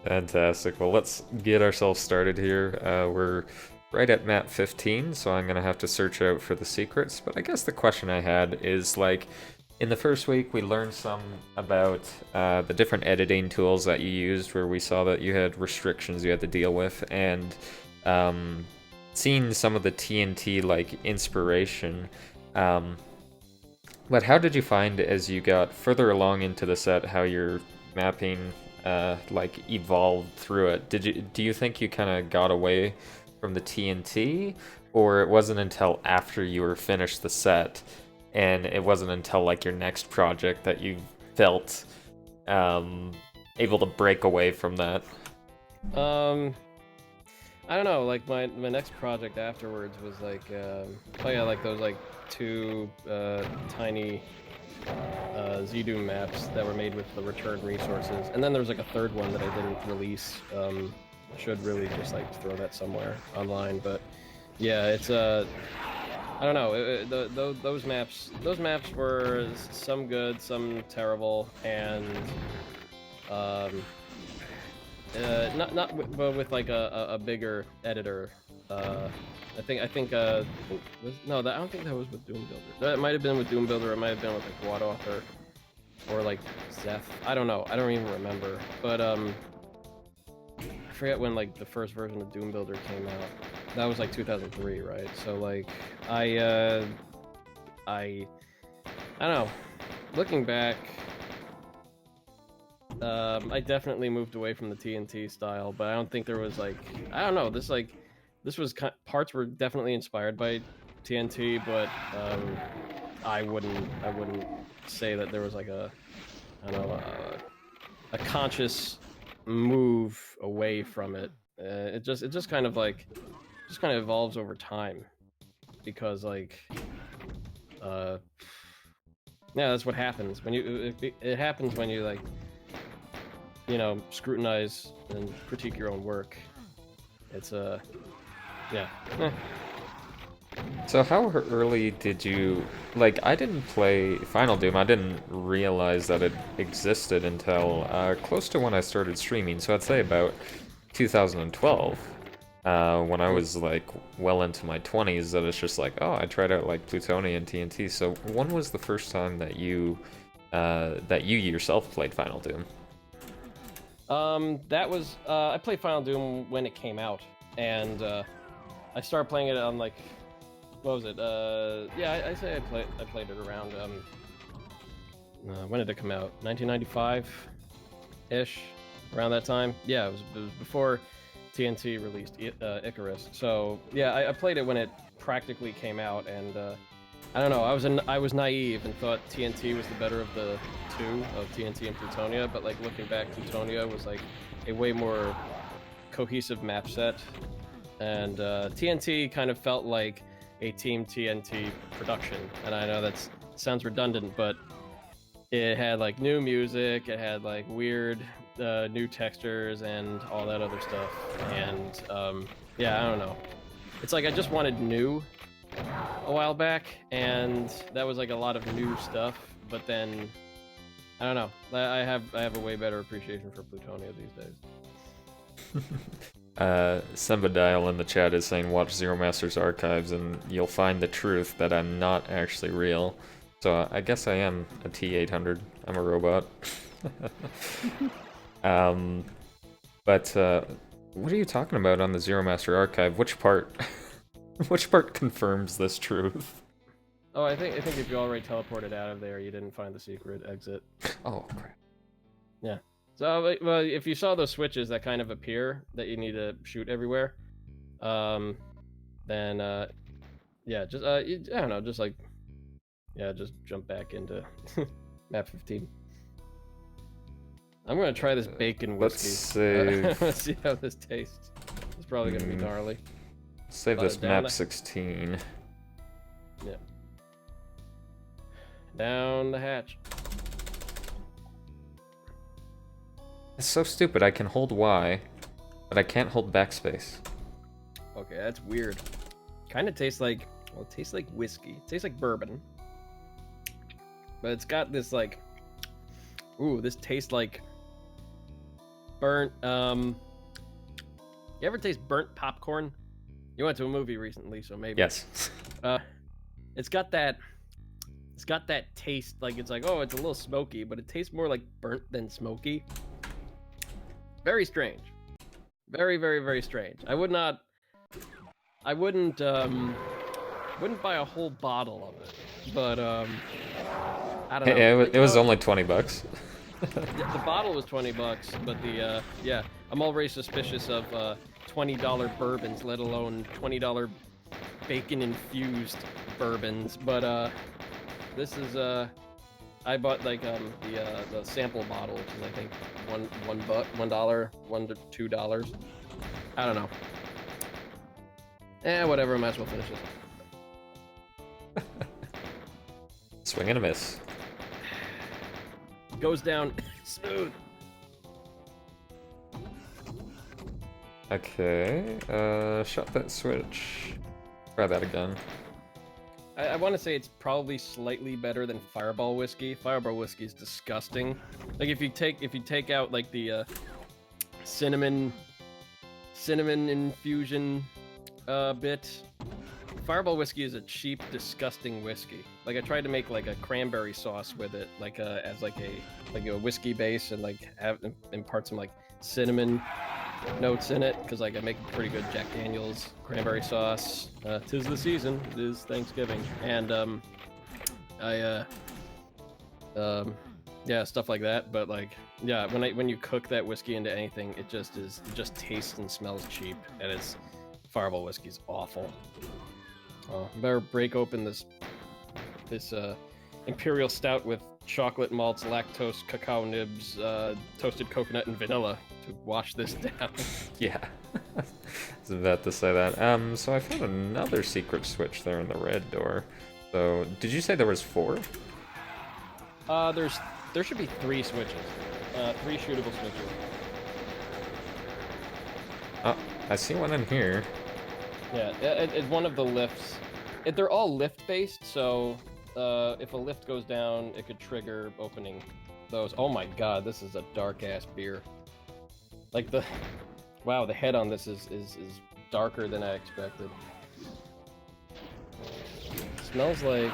Fantastic. Well, let's get ourselves started here. We're right at map 15, so I'm gonna have to search out for the secrets. But I guess the question I had is like, in the first week, we learned some about the different editing tools that you used, where we saw that you had restrictions you had to deal with, and um, seeing some of the TNT like inspiration. Um, but how did you find as you got further along into the set how your mapping like evolved through it? Do you think you kind of got away from the TNT, or it wasn't until after you were finished the set, and it wasn't until like your next project that you felt um, able to break away from that? Um, I don't know. Like my next project afterwards was like, oh yeah, like those like two tiny Z-Doom maps that were made with the return resources, and then there was like a third one that I didn't release. Should really just like throw that somewhere online, but yeah, it's I don't know. Those maps were some good, some terrible, and um, but with like a bigger editor. I don't think that was with Doom Builder. That might have been with Doom Builder. It might have been with like Quad Author or like Zeph. I don't know. I don't even remember. But I forget when like the first version of Doom Builder came out. That was like 2003, right? So like I I don't know. Looking back, I definitely moved away from the TNT style, but I don't think there was like I don't know. This was parts were definitely inspired by TNT, but I wouldn't say that there was like a I don't know a conscious move away from it. It just kind of like just kind of evolves over time because like uh yeah, that's what happens when it happens when you like scrutinize and critique your own work. It's yeah. Eh. So how early did you like? I didn't play Final Doom. I didn't realize that it existed until close to when I started streaming. So I'd say about 2012, when I was like well into my 20s. That it's just like, oh, I tried out like Plutonia and TNT. So when was the first time that you yourself played Final Doom? That was I played Final Doom when it came out, and I started playing it on like what was it? Yeah, I say I played it around when did it come out? 1995 ish, around that time. Yeah, it was before TNT released Icarus. So yeah, I played it when it practically came out, and I don't know. I was naive and thought TNT was the better of the two of TNT and Plutonia, but like looking back, Plutonia was like a way more cohesive map set, and TNT kind of felt like a Team TNT production. And I know that sounds redundant, but it had like new music, it had like weird new textures and all that other stuff. And yeah, I don't know. It's like I just wanted new a while back, and that was like a lot of new stuff. But then I don't know. I have a way better appreciation for Plutonia these days. Sembadial in the chat is saying watch Zero Master's archives and you'll find the truth that I'm not actually real. So I guess I am a T800. I'm a robot. um, but what are you talking about on the Zero Master archive? Which part? Which part confirms this truth? Oh, I think if you already teleported out of there, you didn't find the secret exit. Oh crap. Yeah. So, well, if you saw those switches that kind of appear that you need to shoot everywhere, then yeah, just I don't know, just like yeah, just jump back into map 15. I'm gonna try this bacon Let's whiskey. save. Let's see how this tastes. It's probably gonna be gnarly. Save this map 16. Yeah. Down the hatch. It's so stupid. I can hold Y, but I can't hold backspace. Okay, that's weird. Kind of tastes like, well, it tastes like whiskey. It tastes like bourbon. But it's got this like, ooh, this tastes like burnt. You ever taste burnt popcorn? You went to a movie recently, so maybe. Yes. It's got that taste, like it's like, oh, it's a little smoky, but it tastes more like burnt than smoky. Very strange. Very, very, very strange. I wouldn't buy a whole bottle of it, but I don't know. It was only $20. The bottle was $20, but the yeah, I'm already suspicious of $20 bourbons, let alone $20 bacon infused bourbons. But this is I bought like the sample bottle, which is I think $1, $1 to $2. I don't know. Whatever. I might as well finish it. Swing and a miss. Goes down smooth. Okay. Shot that switch. Try that again. I want to say it's probably slightly better than Fireball whiskey. Fireball whiskey is disgusting. Like if you take out like the cinnamon infusion bit, Fireball whiskey is a cheap, disgusting whiskey. Like I tried to make like a cranberry sauce with it, like as like a whiskey base, and like impart some like cinnamon notes in it, because like I make a pretty good Jack Daniel's cranberry sauce. 'Tis the season. It is Thanksgiving, and yeah, stuff like that. But like, yeah, when you cook that whiskey into anything, it just tastes and smells cheap, and it's Fireball whiskey's awful. Oh, better break open this Imperial Stout with chocolate malts, lactose, cacao nibs, toasted coconut, and vanilla to wash this down. Yeah. I was about to say that. So I found another secret switch there in the red door. So, did you say there was 4? There should be 3 switches. 3 shootable switches. Oh, I see one in here. Yeah, it's one of the lifts. They're all lift-based, so if a lift goes down, it could trigger opening those. Oh my god, this is a dark-ass beer. Like the head on this is darker than I expected. Smells like...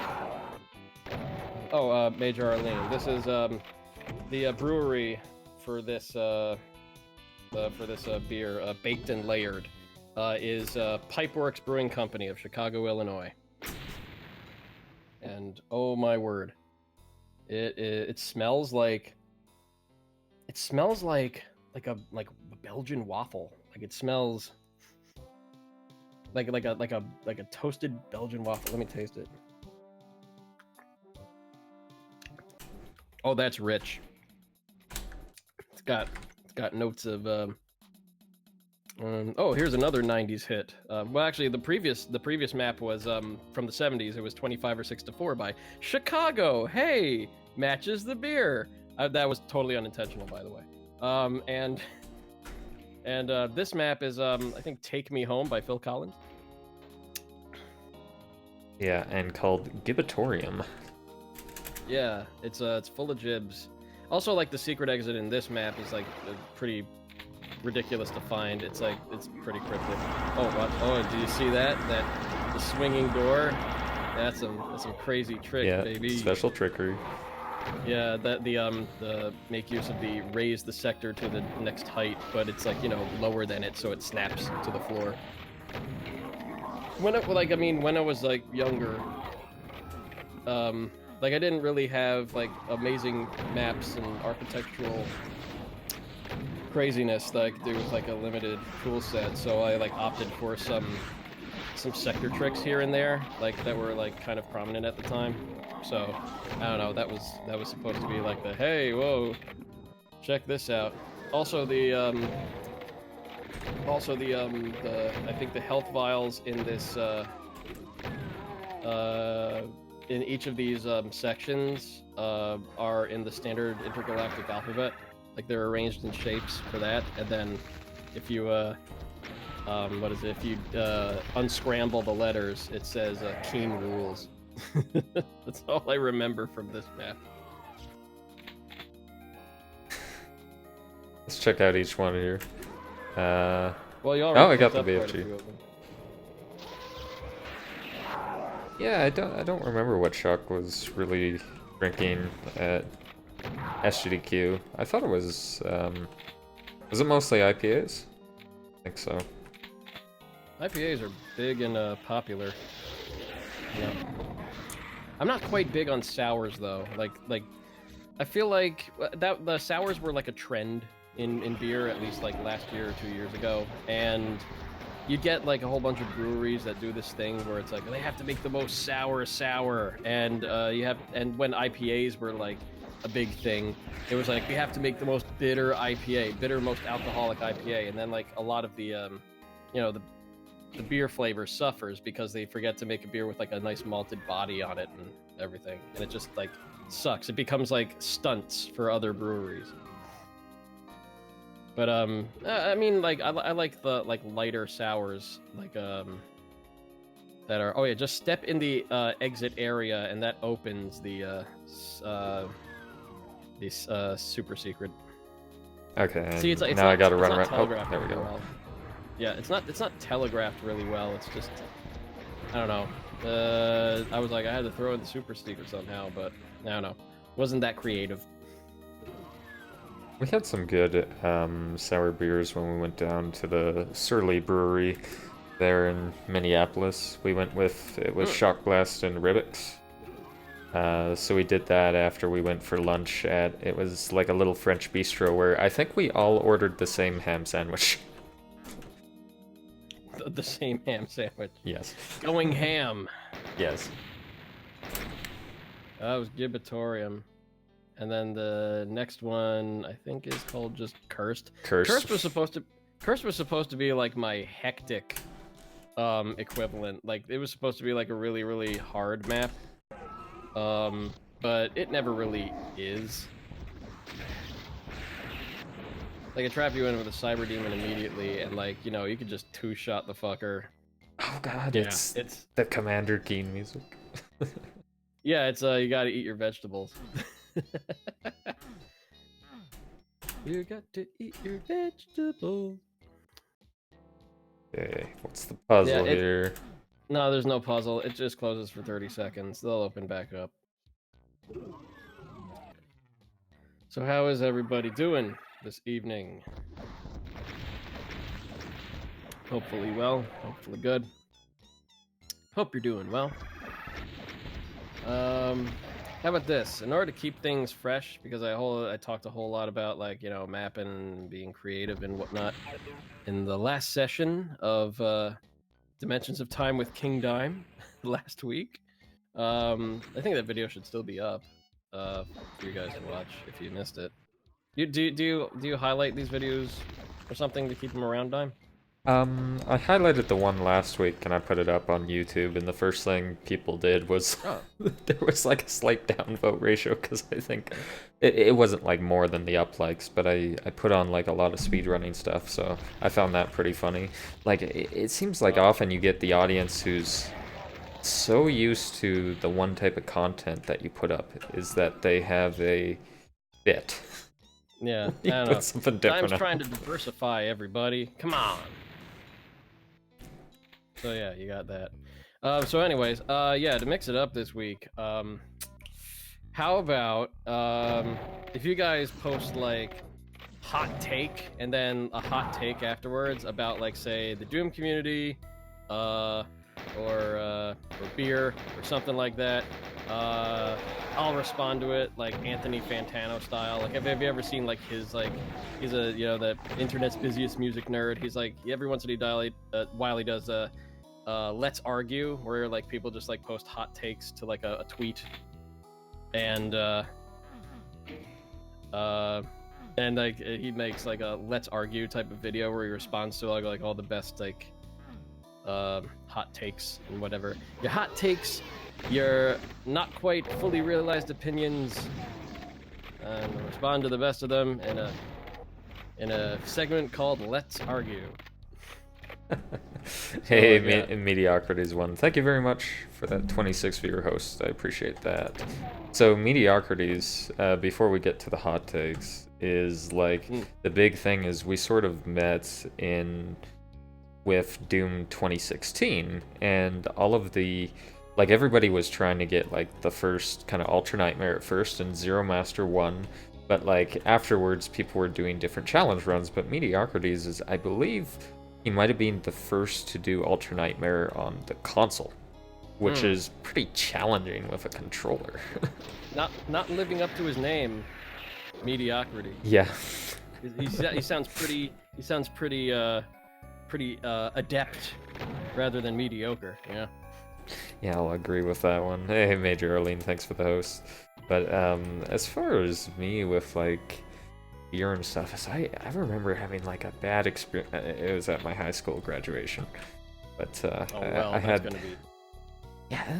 Oh, Major Arlene. This is the brewery for this beer, Baked and Layered, is Pipeworks Brewing Company of Chicago, Illinois. And oh my word, it smells like a Belgian waffle. Like it smells like a toasted Belgian waffle. Let me taste it. Oh, that's rich. It's got notes of oh, here's another 90s hit. Well, actually, the previous map was from the 70s. It was 25 or 6 to 4 by Chicago. Hey, matches the beer. That was totally unintentional, by the way. And this map is I think Take Me Home by Phil Collins. Yeah, and called Gibatorium. Yeah, it's full of jibs. Also, like the secret exit in this map is like pretty ridiculous to find. It's pretty cryptic. Oh, what? Oh, do you see that? The swinging door? That's some crazy trick, yeah, baby. Special trickery. Yeah, the make use of the raise the sector to the next height, but it's like, lower than it, so it snaps to the floor. When I was like younger, like I didn't really have like amazing maps and architectural craziness that I could do with like a limited tool set, so I like opted for some sector tricks here and there, like that were like kind of prominent at the time. So I don't know, that was supposed to be like the hey, whoa, check this out. Also the I think the health vials in this in each of these sections are in the standard intergalactic alphabet. Like they're arranged in shapes for that, and then if you if you unscramble the letters, it says Keen Rules. That's all I remember from this map. Let's check out each one here. Well, you Oh, already I got picked the up quite a BFG. few of them. Yeah, I don't remember what Chuck was really drinking at SGDQ. I thought it was it mostly IPAs? I think so. IPAs are big and popular. Yeah. I'm not quite big on sours though. Like I feel like that the sours were like a trend in beer, at least like last year or 2 years ago, and you get like a whole bunch of breweries that do this thing where it's like they have to make the most sour, and and when IPAs were like a big thing, it was like we have to make the most bitter IPA, most alcoholic IPA, and then like a lot of the the beer flavor suffers because they forget to make a beer with like a nice malted body on it and everything, and it just like sucks. It becomes like stunts for other breweries. But I mean, like I like the like lighter sours, like that are. Oh yeah, just step in the exit area, and that opens the super secret. Okay, See, it's now not, I gotta it's run not around. Oh, telegraphed there we really go. well. Yeah, it's not telegraphed really well. It's just, I don't know. I was like, I had to throw in the super secret somehow, but I don't know. Wasn't that creative. We had some good sour beers when we went down to the Surly Brewery there in Minneapolis. We went with, it was Shock Blast and Ribbix. So we did that after we went for lunch at, it was like a little French bistro where I think we all ordered the same ham sandwich. The same ham sandwich. Yes. Going ham. Yes. That was Gibatorium. And then the next one I think is called just Cursed. Cursed was supposed to be like my hectic equivalent. Like it was supposed to be like a really, really hard map. But it never really is. Like, it trap you in with a Cyber Demon immediately, and like, you know, you could just two-shot the fucker. Oh god, Yeah, it's the Commander Keen music. Yeah, it's you gotta eat your vegetables. You got to eat your vegetables. Okay, what's the puzzle here? No, there's no puzzle. It just closes for 30 seconds. They'll open back up. So how is everybody doing this evening? Hopefully well. Hopefully good. Hope you're doing well. How about this? In order to keep things fresh, because I talked a whole lot about, like, you know, mapping and being creative and whatnot in the last session of Dimensions of Time with King Dime last week. I think that video should still be up for you guys to watch if you missed it. Do you highlight these videos or something to keep them around, Dime? I highlighted the one last week and I put it up on YouTube, and the first thing people did was there was like a slight downvote ratio because I think it wasn't like more than the up likes, but I put on like a lot of speedrunning stuff, so I found that pretty funny. Like it seems like often you get the audience who's so used to the one type of content that you put up is that they have a bit. Yeah, I you don't put know. something different. I'm trying to diversify everybody. Come on. So yeah, you got that. So anyways, yeah, to mix it up this week, how about if you guys post like hot take and then a hot take afterwards about, like, say the Doom community, or beer or something like that. I'll respond to it like Anthony Fantano style. Like, have you ever seen like his, like, he's a, you know, the internet's busiest music nerd. He's like, every once in a while he does Let's Argue, where like people just like post hot takes to like a tweet, and like he makes like a Let's Argue type of video where he responds to like all the best like hot takes and whatever. Your hot takes, your not quite fully realized opinions, and we'll respond to the best of them in a segment called Let's Argue. Hey, Mediocrity's one. Thank you very much for that 26 viewer host. I appreciate that. So, Mediocrity's, before we get to the hot takes, is like the big thing is we sort of met in with Doom 2016, and all of the like everybody was trying to get like the first kind of Ultra Nightmare at first and Zero Master 1, but like afterwards people were doing different challenge runs. But Mediocrities is, I believe, he might have been the first to do Ultra Nightmare on the console, which is pretty challenging with a controller. not living up to his name, Mediocrity. Yeah. He sounds pretty adept rather than mediocre. Yeah. Yeah, I'll agree with that one. Hey, Major Arlene, thanks for the host. But as far as me with like beer and stuff, I remember having like a bad experience. It was at my high school graduation, but I had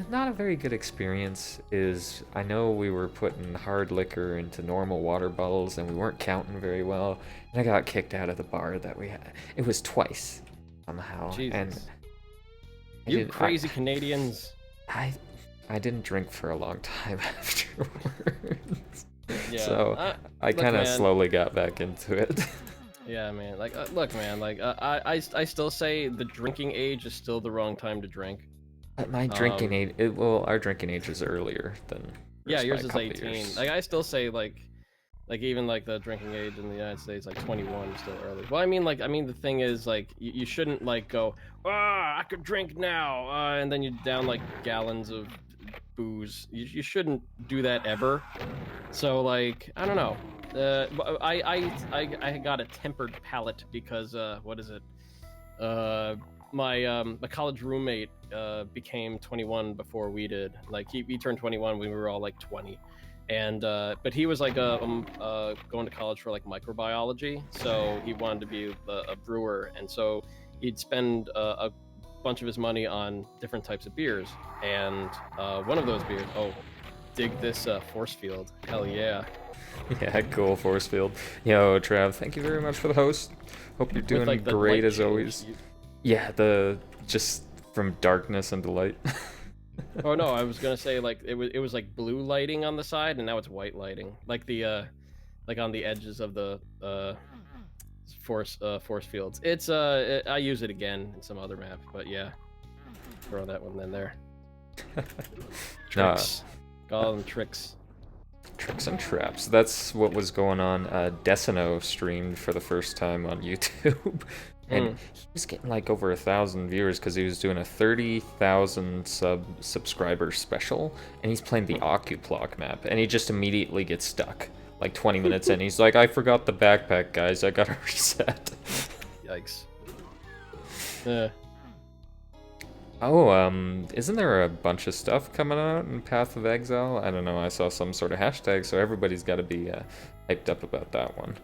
not a very good experience. Is I know we were putting hard liquor into normal water bottles and we weren't counting very well, and I got kicked out of the bar that we had. It was twice somehow. Jesus. And you crazy Canadians. I didn't drink for a long time afterwards. Yeah. So I kind of slowly got back into it. Yeah, man. Like, look, man. Like, I still say the drinking age is still the wrong time to drink. But my drinking age, our drinking age is earlier than. Yeah, yours is 18. Like, I still say like even like the drinking age in the United States, like 21 is still early. Well, I mean the thing is like you shouldn't like go, I could drink now, and then you down like gallons of booze. You shouldn't do that ever. So like I don't know. I got a tempered palate because what is it? My college roommate became 21 before we did. Like he turned 21 when we were all like 20. And but he was like going to college for like microbiology, so he wanted to be a brewer, and so he'd spend a bunch of his money on different types of beers. And one of those beers, dig this force field, hell yeah. Yeah, cool, force field. Yo, Trav, thank you very much for the host. Hope you're doing like, great as always. Yeah, just from darkness into light. Oh no, I was gonna say like it was like blue lighting on the side, and now it's white lighting, like the like on the edges of the force fields. It's I use it again in some other map, but yeah, throw that one in there. Tricks, call them tricks. Tricks and traps. That's what was going on. Decino streamed for the first time on YouTube. And he was getting like over 1,000 viewers because he was doing a 30,000 subscriber special, and he's playing the Occuplock map, and he just immediately gets stuck. Like 20 minutes in, he's like, I forgot the backpack, guys. I gotta reset. Yikes. Isn't there a bunch of stuff coming out in Path of Exile? I don't know. I saw some sort of hashtag, so everybody's got to be hyped up about that one.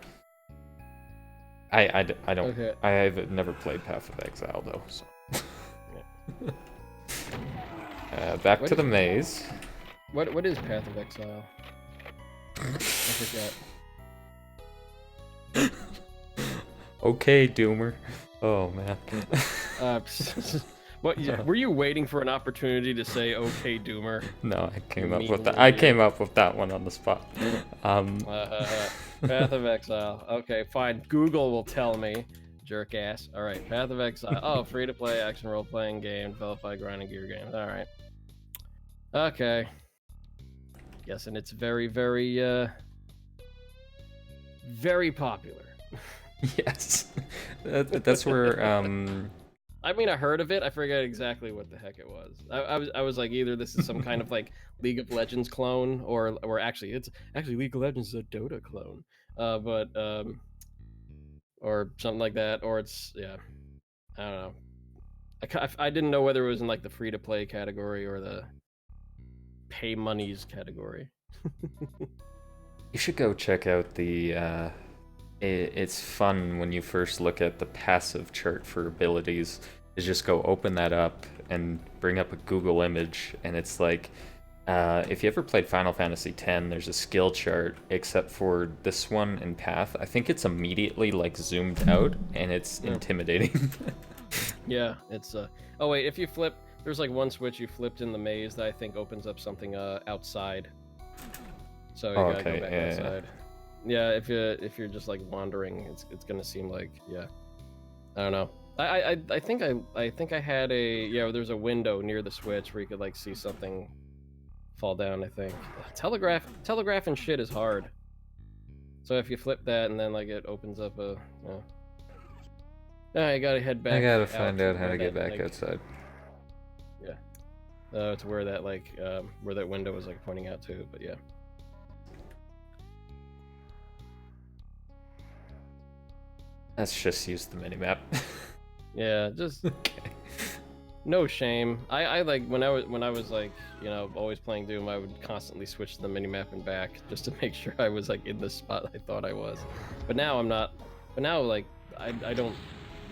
I don't. Okay. I have never played Path of Exile though. So. Back to the maze. What is Path of Exile? I forget. Okay, Doomer. Oh man. What? Were you waiting for an opportunity to say "Okay, Doomer"? No, I came up with that. I came up with that one on the spot. Path of Exile. Okay, fine. Google will tell me. Jerk ass. All right, Path of Exile. Oh, free to play action role playing game developed by Grinding Gear Games. All right. Okay. Yes, and it's very, very, very popular. Yes, that's where. I mean, I heard of it. I forget exactly what the heck it was. I was like, either this is some kind of like League of Legends clone, or actually, it's League of Legends is a Dota clone, or something like that, or it's I don't know. I didn't know whether it was in like the free to play category or the pay monies category. You should go check out the. It's fun when you first look at the passive chart for abilities. Is just go open that up and bring up a Google image, and it's like, if you ever played Final Fantasy X, there's a skill chart, except for this one in Path. I think it's immediately like zoomed out, and it's intimidating. Yeah, it's oh wait, if you flip, there's like one switch you flipped in the maze that I think opens up something outside. So you gotta go back outside. Yeah, if you're just like wandering, it's gonna seem like, yeah. I don't know. I think I had there's a window near the switch where you could like see something fall down. I think telegraph and shit is hard. So if you flip that and then like it opens up a, you gotta head back. I gotta out find to out how where to get that, back like, outside. Yeah. To where that where that window was like pointing out to, but yeah. Let's just use the minimap. Yeah, just Okay. no shame. I like when I was like, always playing Doom, I would constantly switch to the minimap and back just to make sure I was like in the spot I thought I was. But now I'm not. But now like I don't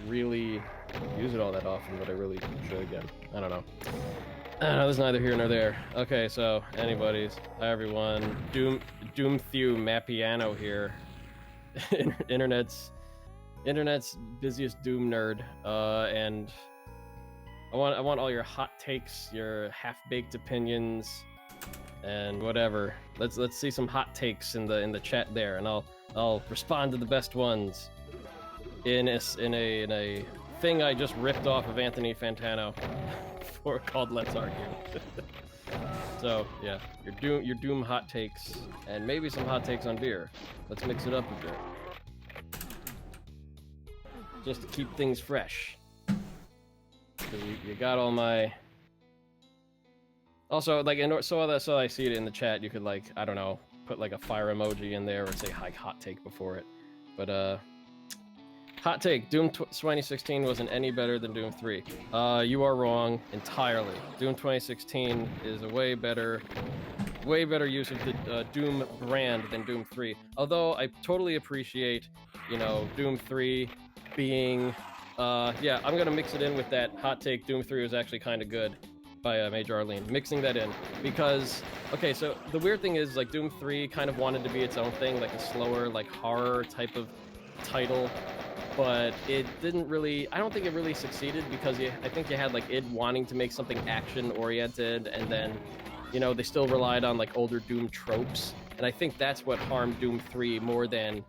really use it all that often, but I really should again. I don't know. There's neither here nor there. Okay, so anybody's. Hi everyone. Doom Thew Mapiano here. Internet's busiest Doom nerd. And I want all your hot takes, your half-baked opinions, and whatever. Let's see some hot takes in the chat there, and I'll respond to the best ones in a thing I just ripped off of Anthony Fantano for called Let's Argue. So yeah, your Doom hot takes, and maybe some hot takes on beer. Let's mix it up a bit, just to keep things fresh. Because you got all my. Also, like, so I see it in the chat. You could like, I don't know, put like a fire emoji in there or say hot take before it. But hot take: Doom 2016 wasn't any better than Doom 3. You are wrong entirely. Doom 2016 is a way better use of the Doom brand than Doom 3. Although I totally appreciate, Doom 3 being. I'm gonna mix it in with that hot take. Doom 3 was actually kind of good by Major Arlene. Mixing that in because, okay, so the weird thing is like Doom 3 kind of wanted to be its own thing, like a slower, like horror type of title, but it didn't really. I don't think it really succeeded because I think you had like id wanting to make something action oriented, and then, they still relied on like older Doom tropes, and I think that's what harmed Doom 3 more than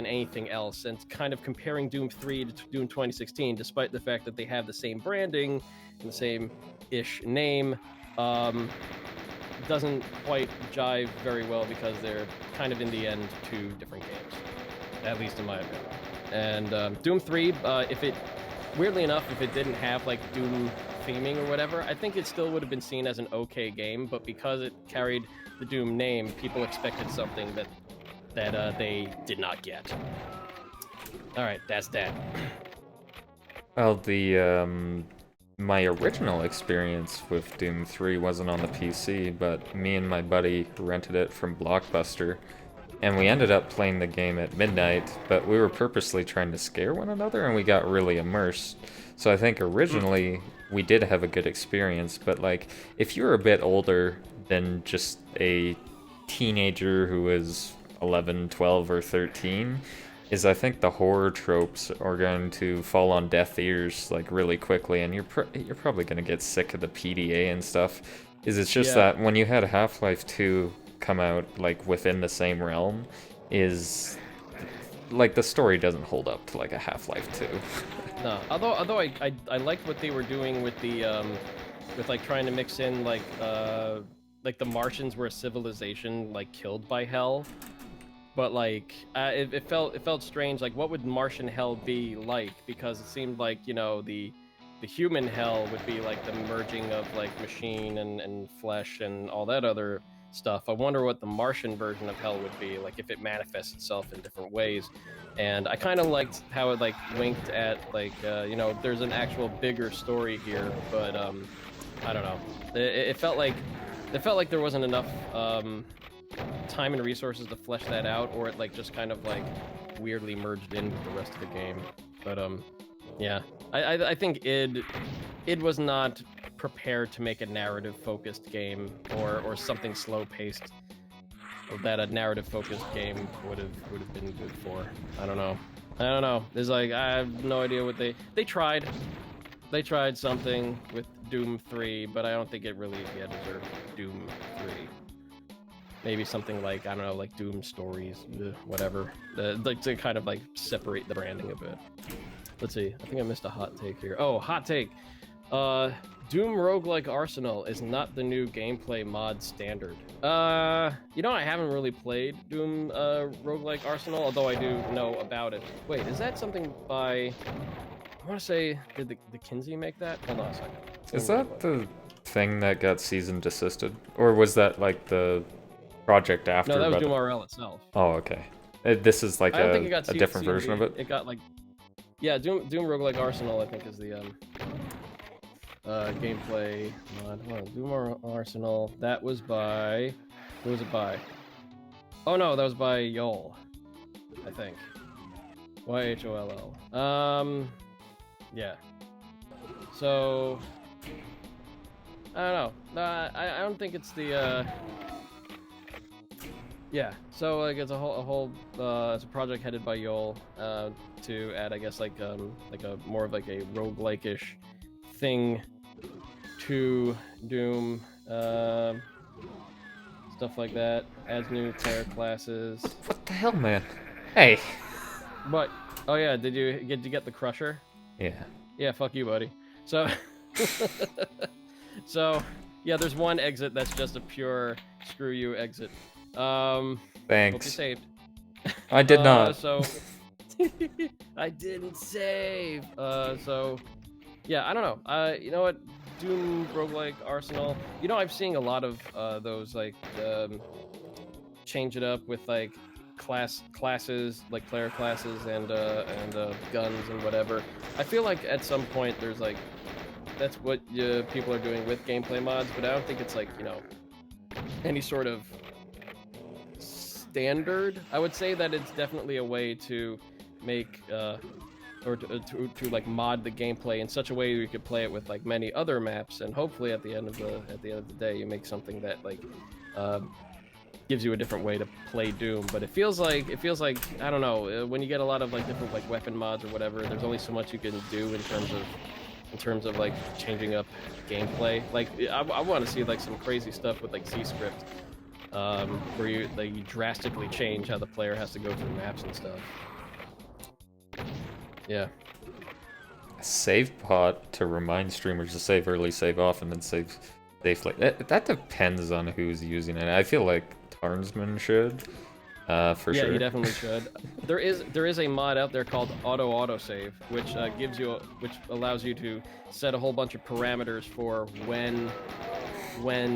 anything else. And kind of comparing Doom 3 to Doom 2016, despite the fact that they have the same branding and the same-ish name, doesn't quite jive very well because they're kind of, in the end, two different games, at least in my opinion. And Doom 3, weirdly enough, if it didn't have like Doom theming or whatever, I think it still would have been seen as an okay game, but because it carried the Doom name, people expected something that they did not get. All right, that's that. Well, my original experience with Doom 3 wasn't on the PC, but me and my buddy rented it from Blockbuster, and we ended up playing the game at midnight, but we were purposely trying to scare one another, and we got really immersed. So I think originally we did have a good experience, but like, if you're a bit older than just a teenager who is 11, 12, or 13, I think the horror tropes are going to fall on deaf ears like really quickly, and you're probably going to get sick of the PDA and stuff. It's just that when you had Half-Life 2 come out like within the same realm, like the story doesn't hold up to like a Half-Life 2. No, although I liked what they were doing with the with like trying to mix in like the Martians were a civilization like killed by hell. But like, it felt strange. Like, what would Martian hell be like? Because it seemed like, the human hell would be like the merging of like machine and flesh and all that other stuff. I wonder what the Martian version of hell would be like if it manifests itself in different ways. And I kind of liked how it like winked at like, there's an actual bigger story here. But I don't know. It felt like there wasn't enough. Time and resources to flesh that out, or it like just kind of like weirdly merged in with the rest of the game. But I think id was not prepared to make a narrative focused game or something slow paced that a narrative focused game would have been good for. I don't know. There's like, I have no idea what they tried something with Doom 3, but I don't think it really deserved Doom 3. maybe something like, I don't know, like Doom Stories, whatever, like to kind of like separate the branding a bit. Let's see, I think I missed a hot take here. Oh, hot take. Doom Roguelike Arsenal is not the new gameplay mod standard. You know, I haven't really played Doom Roguelike Arsenal, although I do know about it. Wait, is that something by... I want to say, did the Kinsey make that? Hold on a second. Is that the thing that got cease and desisted? Or was that like the project after? No, that was Doom RL itself. Oh, okay. This is like a different version of it? It got like... Yeah, Doom Roguelike Arsenal, I think, is the gameplay mod. Hold on, Doom Arsenal. That was by... Who was it by? Oh no, that was by Yol, I think. YHOLL. Yeah. So... I don't know. I don't think it's the... Yeah, so like it's a whole it's a project headed by Yol to add, I guess, like a more of like a roguelike-ish thing to Doom, stuff like that. Adds new player classes. What the hell, man? Hey. What? Oh yeah, did you get the Crusher? Yeah. Yeah, fuck you, buddy. So, so yeah, there's one exit that's just a pure screw you exit. Thanks. Hope you saved. I did not. So I didn't save. So yeah, I don't know. You know what? Doom Roguelike Arsenal. You know, I'm seeing a lot of those like change it up with like classes, like player classes and guns and whatever. I feel like at some point there's like that's what people are doing with gameplay mods, but I don't think it's like, you know, any sort of standard. I would say that it's definitely a way to make or to like mod the gameplay in such a way you could play it with like many other maps, and hopefully at the end of the day you make something that like gives you a different way to play Doom. But it feels like I don't know, when you get a lot of like different like weapon mods or whatever, there's only so much you can do in terms of like changing up gameplay. Like I want to see like some crazy stuff with like Z-script. Where you drastically change how the player has to go through maps and stuff. Yeah. A save pod to remind streamers to save early, save often, and save safely. That depends on who's using it. I feel like Tarnsman should, for sure. Yeah, you definitely should. There is a mod out there called autosave, which which allows you to set a whole bunch of parameters for when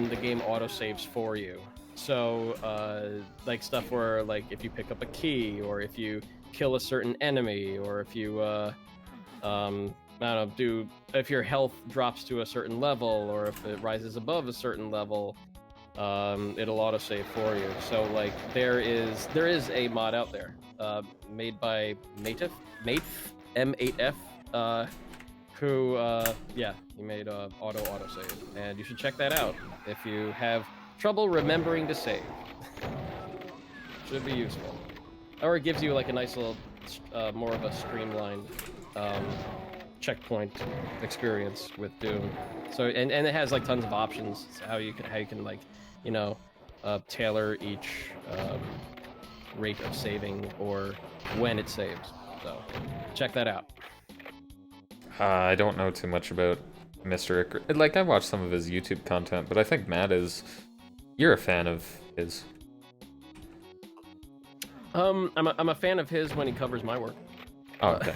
the game autosaves for you. So, like stuff where, like, if you pick up a key, or if you kill a certain enemy, or if you, I don't know, if your health drops to a certain level, or if it rises above a certain level, it'll autosave for you. So, like, there is a mod out there, made by Mate, M8F, who, yeah, he made autosave, and you should check that out if you have trouble remembering to save. Should be useful. Or it gives you like a nice little, more of a streamlined checkpoint experience with Doom. So and it has like tons of options how you can like, you know, tailor each rate of saving or when it saves. So check that out. I don't know too much about Mr. Icar. Like, I watched some of his YouTube content, but I think Matt is... You're a fan of his. I'm a fan of his when he covers my work. Oh, okay.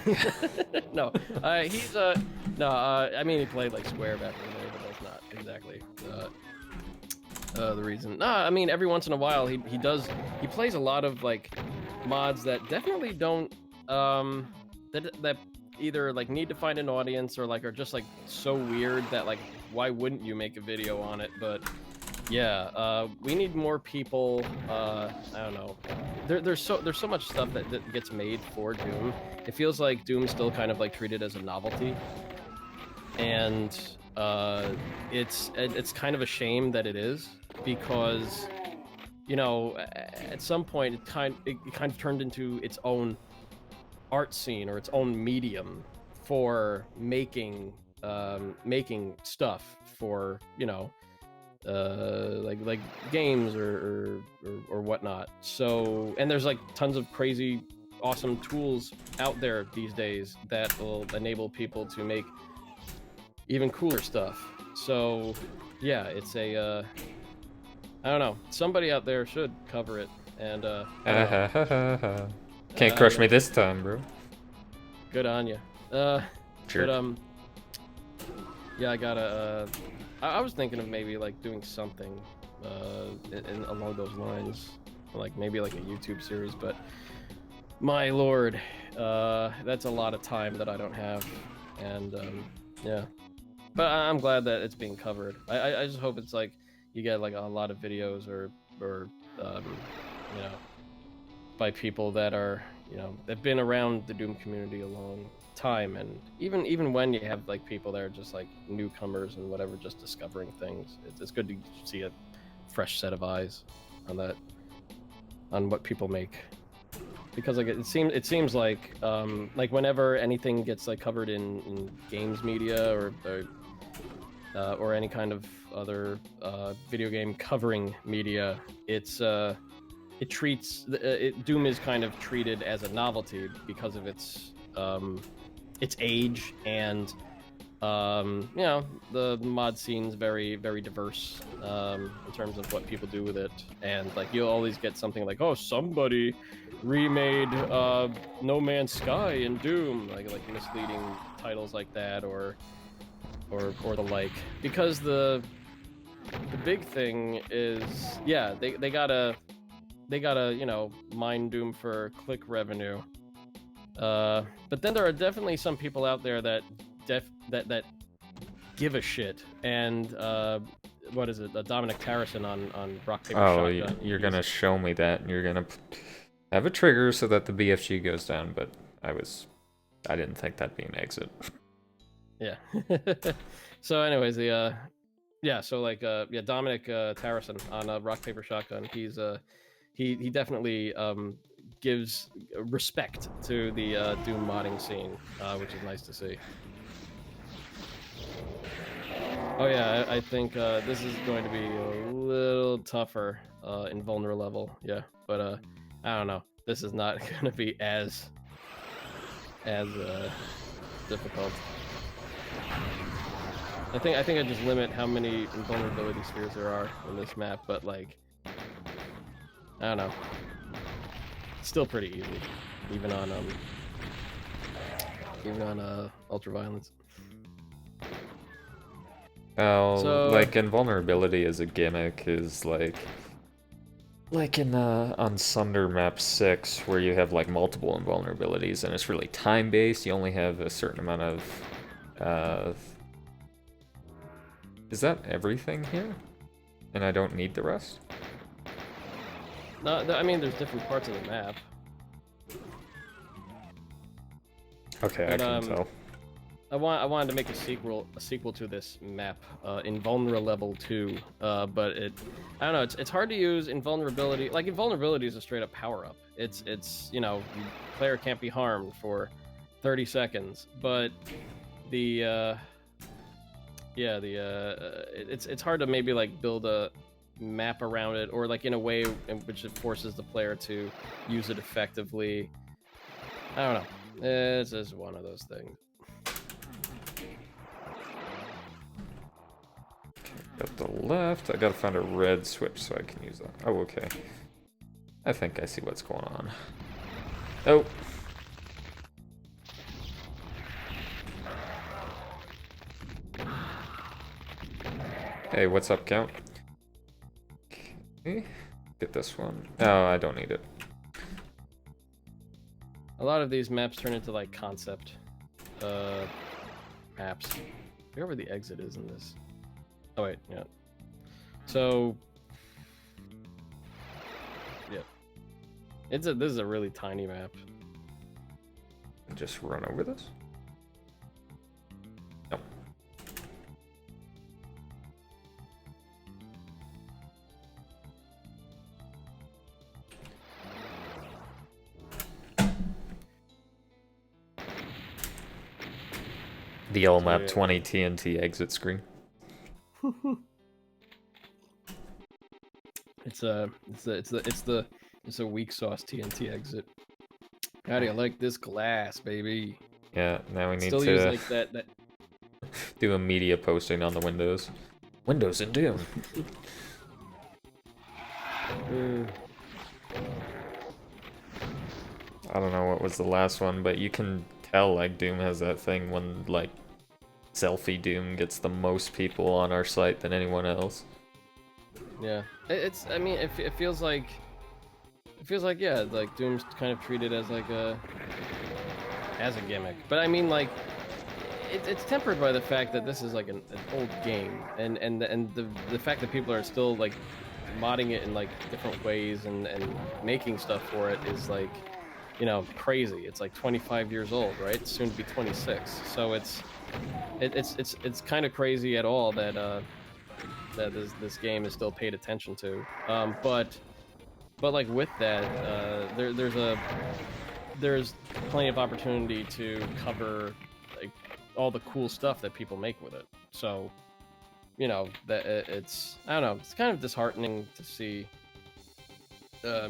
No, he's no. I mean, he played like Square back in the day, but that's not exactly the reason. No, I mean, every once in a while he plays a lot of like mods that definitely don't that either like need to find an audience or like are just like so weird that like why wouldn't you make a video on it? But yeah, we need more people. I don't know. There's so much stuff that gets made for Doom. It feels like Doom's still kind of like treated as a novelty, and it's kind of a shame that it is, because, you know, at some point it kind of turned into its own art scene or its own medium for making stuff for, you know, like games or whatnot. So, and there's like tons of crazy awesome tools out there these days that will enable people to make even cooler stuff. So yeah, it's a I don't know, somebody out there should cover it, and Can't crush me this time, bro. good on you. Sure. But yeah, I gotta I was thinking of maybe like doing something along those lines, like maybe like a YouTube series, but my lord, that's a lot of time that I don't have, and yeah. But I'm glad that it's being covered. I just hope it's like you get like a lot of videos or you know, by people that are, you know, they've been around the Doom community a long time, and even when you have like people that are just like newcomers and whatever, just discovering things, it's good to see a fresh set of eyes on that, on what people make, because like it seems like whenever anything gets like covered in games media or any kind of other video game covering media, Doom is kind of treated as a novelty because of its age, and you know, the mod scene's very diverse in terms of what people do with it, and like you'll always get something like, oh, somebody remade No Man's Sky in Doom, like misleading titles like that, or the like, because the big thing is, yeah, they gotta you know, mine Doom for click revenue, but then there are definitely some people out there that give a shit, and what is it, Dominic Tarrison on Rock Paper Shotgun. You're gonna show me that, and you're gonna have a trigger so that the BFG goes down, but I didn't think that'd be an exit. Yeah. So anyways, yeah, so like Dominic Tarrison on Rock Paper Shotgun, he's he definitely gives respect to the Doom modding scene, which is nice to see. Oh yeah, I think this is going to be a little tougher in vulnerable level, yeah, but I don't know, this is not going to be as difficult. I think I just limit how many invulnerability spheres there are in this map, but like, I don't know, it's still pretty easy, even on ultraviolence. Oh, So, like invulnerability as a gimmick is like in on Sunder map 6, where you have like multiple invulnerabilities and it's really time based. You only have a certain amount of is that everything here? And I don't need the rest? no, I mean, there's different parts of the map. Okay, But, I can tell. I wanted to make a sequel to this map, Invulnerable Level 2, but I don't know, it's hard to use invulnerability. Like, invulnerability is a straight up power up. It's you know, the player can't be harmed for 30 seconds, but it's hard to maybe like build a map around it, or like in a way in which it forces the player to use it effectively. I don't know. It's just one of those things. Got the left. I gotta find a red switch so I can use that. Oh, okay. I think I see what's going on. Oh. Hey, what's up, Count? Okay. Get this one. Oh, I don't need it. A lot of these maps turn into like concept maps. I forget where the exit is in this. Oh wait, yeah. So yeah, this is a really tiny map. Just run over this? No. The old map 20 TNT exit screen. It's a weak sauce TNT exit. How do you like this glass, baby? Yeah, now we need Still to use like that. do a media posting on the windows. Windows in Doom. I don't know what was the last one, but you can tell like Doom has that thing when like selfie Doom gets the most people on our site than anyone else. Yeah, it's. I mean, it feels like. It feels like, yeah, like Doom's kind of treated as like a gimmick. But I mean, like, it's tempered by the fact that this is like an old game, and the fact that people are still like modding it in like different ways and making stuff for it is like, you know, crazy. It's like 25 years old, right? It's soon to be 26. So it's kind of crazy at all that that this game is still paid attention to. But like with that, there's plenty of opportunity to cover like all the cool stuff that people make with it. So, you know, that it's, I don't know, it's kind of disheartening to see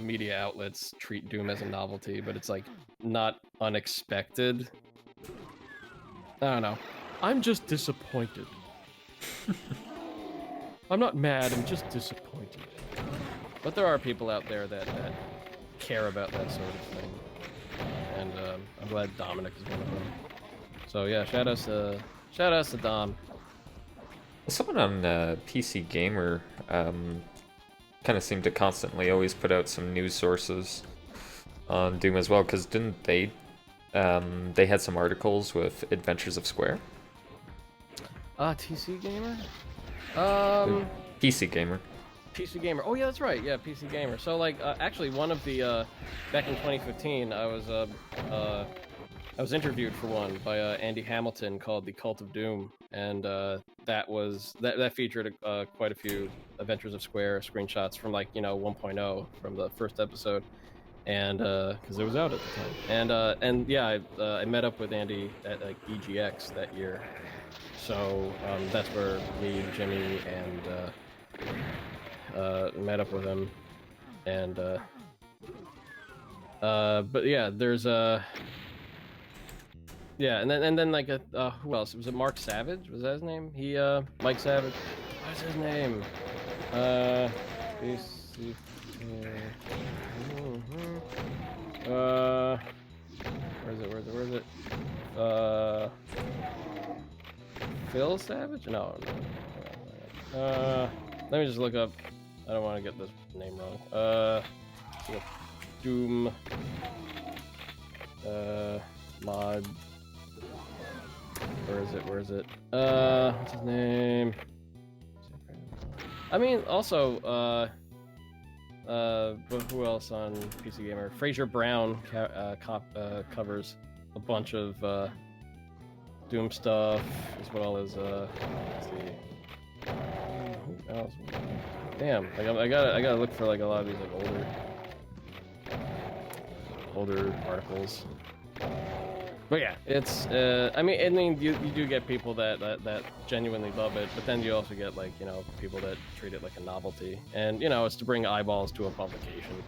media outlets treat Doom as a novelty, but it's like not unexpected. I don't know. I'm just disappointed. I'm not mad, I'm just disappointed. But there are people out there that care about that sort of thing, and I'm glad Dominic is one of them. So yeah, shout outs to Dom. Someone on PC Gamer kind of seemed to constantly always put out some news sources on Doom as well, because didn't they had some articles with Adventures of Square? TC Gamer? PC Gamer. PC Gamer. Oh yeah, that's right. Yeah, PC Gamer. So like, actually, one of the back in 2015, I was interviewed for one by Andy Hamilton called "The Cult of Doom," and that featured quite a few Adventures of Square screenshots from like 1.0 from the first episode, and because it was out at the time, and yeah, I met up with Andy at like EGX that year, so that's where me, Jimmy, and met up with him, and but yeah, there's yeah, and then like who else? Was it Mark Savage? Was that his name? Mike Savage. What's his name? Where is it? Phil Savage? No. Let me just look up. I don't want to get this name wrong. Doom mod. Where is it? What's his name? I mean, also, but who else on PC Gamer? Fraser Brown covers a bunch of Doom stuff, as well as let's see. Who else? Damn, like I gotta look for like a lot of these like older articles. But yeah, it's I mean you do get people that genuinely love it, but then you also get like people that treat it like a novelty, and it's to bring eyeballs to a publication,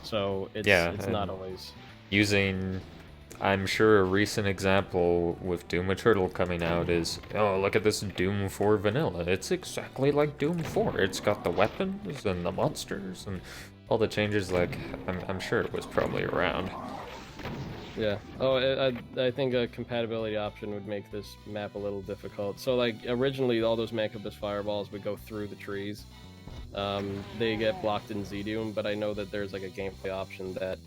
so it's not always using. I'm sure a recent example with Doom Eternal coming out is, oh, look at this Doom 4 vanilla. It's exactly like Doom 4. It's got the weapons and the monsters and all the changes. Like, I'm sure it was probably around. Yeah. Oh, I think a compatibility option would make this map a little difficult. So, like, originally all those Mancubus fireballs would go through the trees. They get blocked in Z-Doom, but I know that there's like a gameplay option that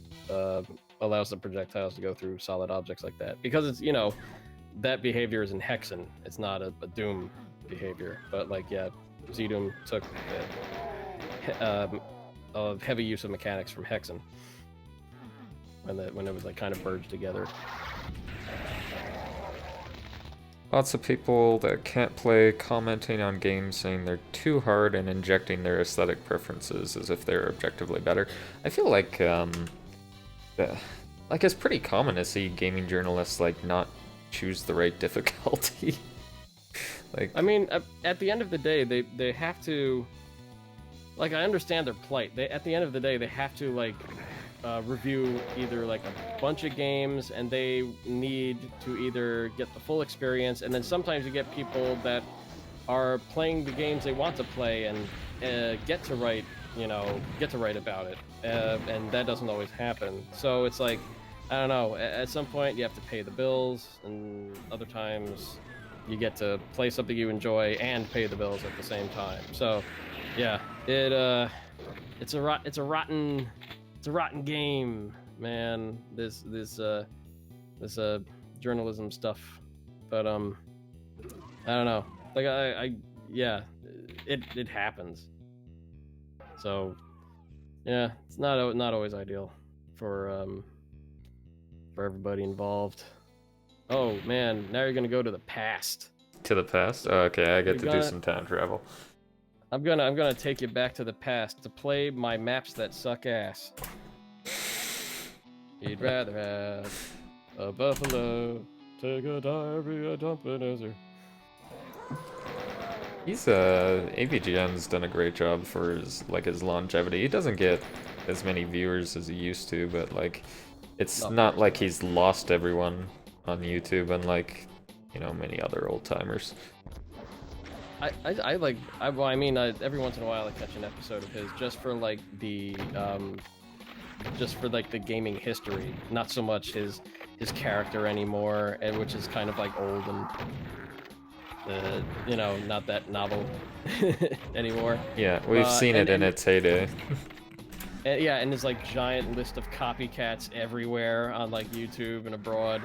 allows the projectiles to go through solid objects like that, because it's that behavior is in Hexen. It's not a Doom behavior, but like Z-Doom took a heavy use of mechanics from Hexen when it was like kind of merged together. Lots of people that can't play commenting on games saying they're too hard and injecting their aesthetic preferences as if they're objectively better. I feel like it's pretty common to see gaming journalists like not choose the right difficulty. Like, I mean, at the end of the day, they have to like I understand their plight. They, at the end of the day, they have to like review either like a bunch of games, and they need to either get the full experience, and then sometimes you get people that are playing the games they want to play and get to write about it, and that doesn't always happen. So it's like, I don't know. At some point, you have to pay the bills, and other times, you get to play something you enjoy and pay the bills at the same time. So, yeah, it's a rotten game, man. This journalism stuff, but I don't know. Like yeah, it happens. So, yeah, it's not always ideal for everybody involved. Oh man, now you're gonna go to the past. To the past? Oh, okay, I get to do some time travel. I'm gonna take you back to the past to play my maps that suck ass. He'd rather have a buffalo take a diarrhea dump in his ear. He's AVGN's done a great job for his longevity. He doesn't get as many viewers as he used to, but like it's not like he's lost everyone on YouTube, unlike, you know, many other old timers. I mean, every once in a while I catch an episode of his just for like the gaming history, not so much his character anymore, and which is kind of like old and you know, not that novel anymore. Yeah, we've seen it in its heyday. Yeah, and there's like giant list of copycats everywhere on like YouTube and abroad.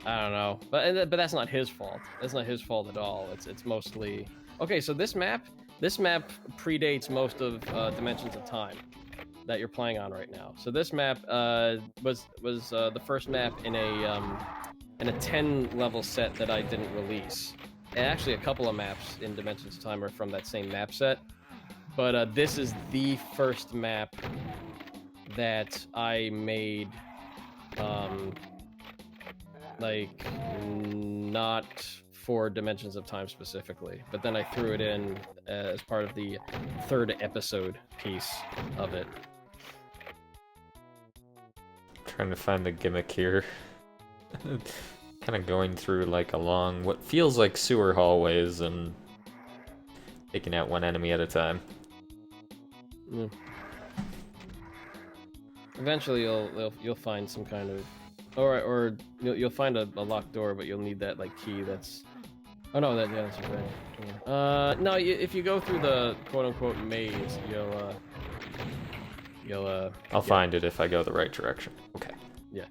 I don't know, but that's not his fault. That's not his fault at all. It's mostly okay. So this map predates most of Dimensions of Time that you're playing on right now. So this map was the first map in a 10 level set that I didn't release. And actually, a couple of maps in Dimensions of Time are from that same map set. But this is the first map that I made, like, not for Dimensions of Time specifically, but then I threw it in as part of the third episode piece of it. Trying to find the gimmick here. Kind of going through like along what feels like sewer hallways and taking out one enemy at a time. Mm. Eventually, you'll find some kind of, or you'll find a locked door, but you'll need that like key. That's, oh no, that's a red door. No, if you go through the quote unquote maze, I'll find it if I go the right direction. Okay. Yeah.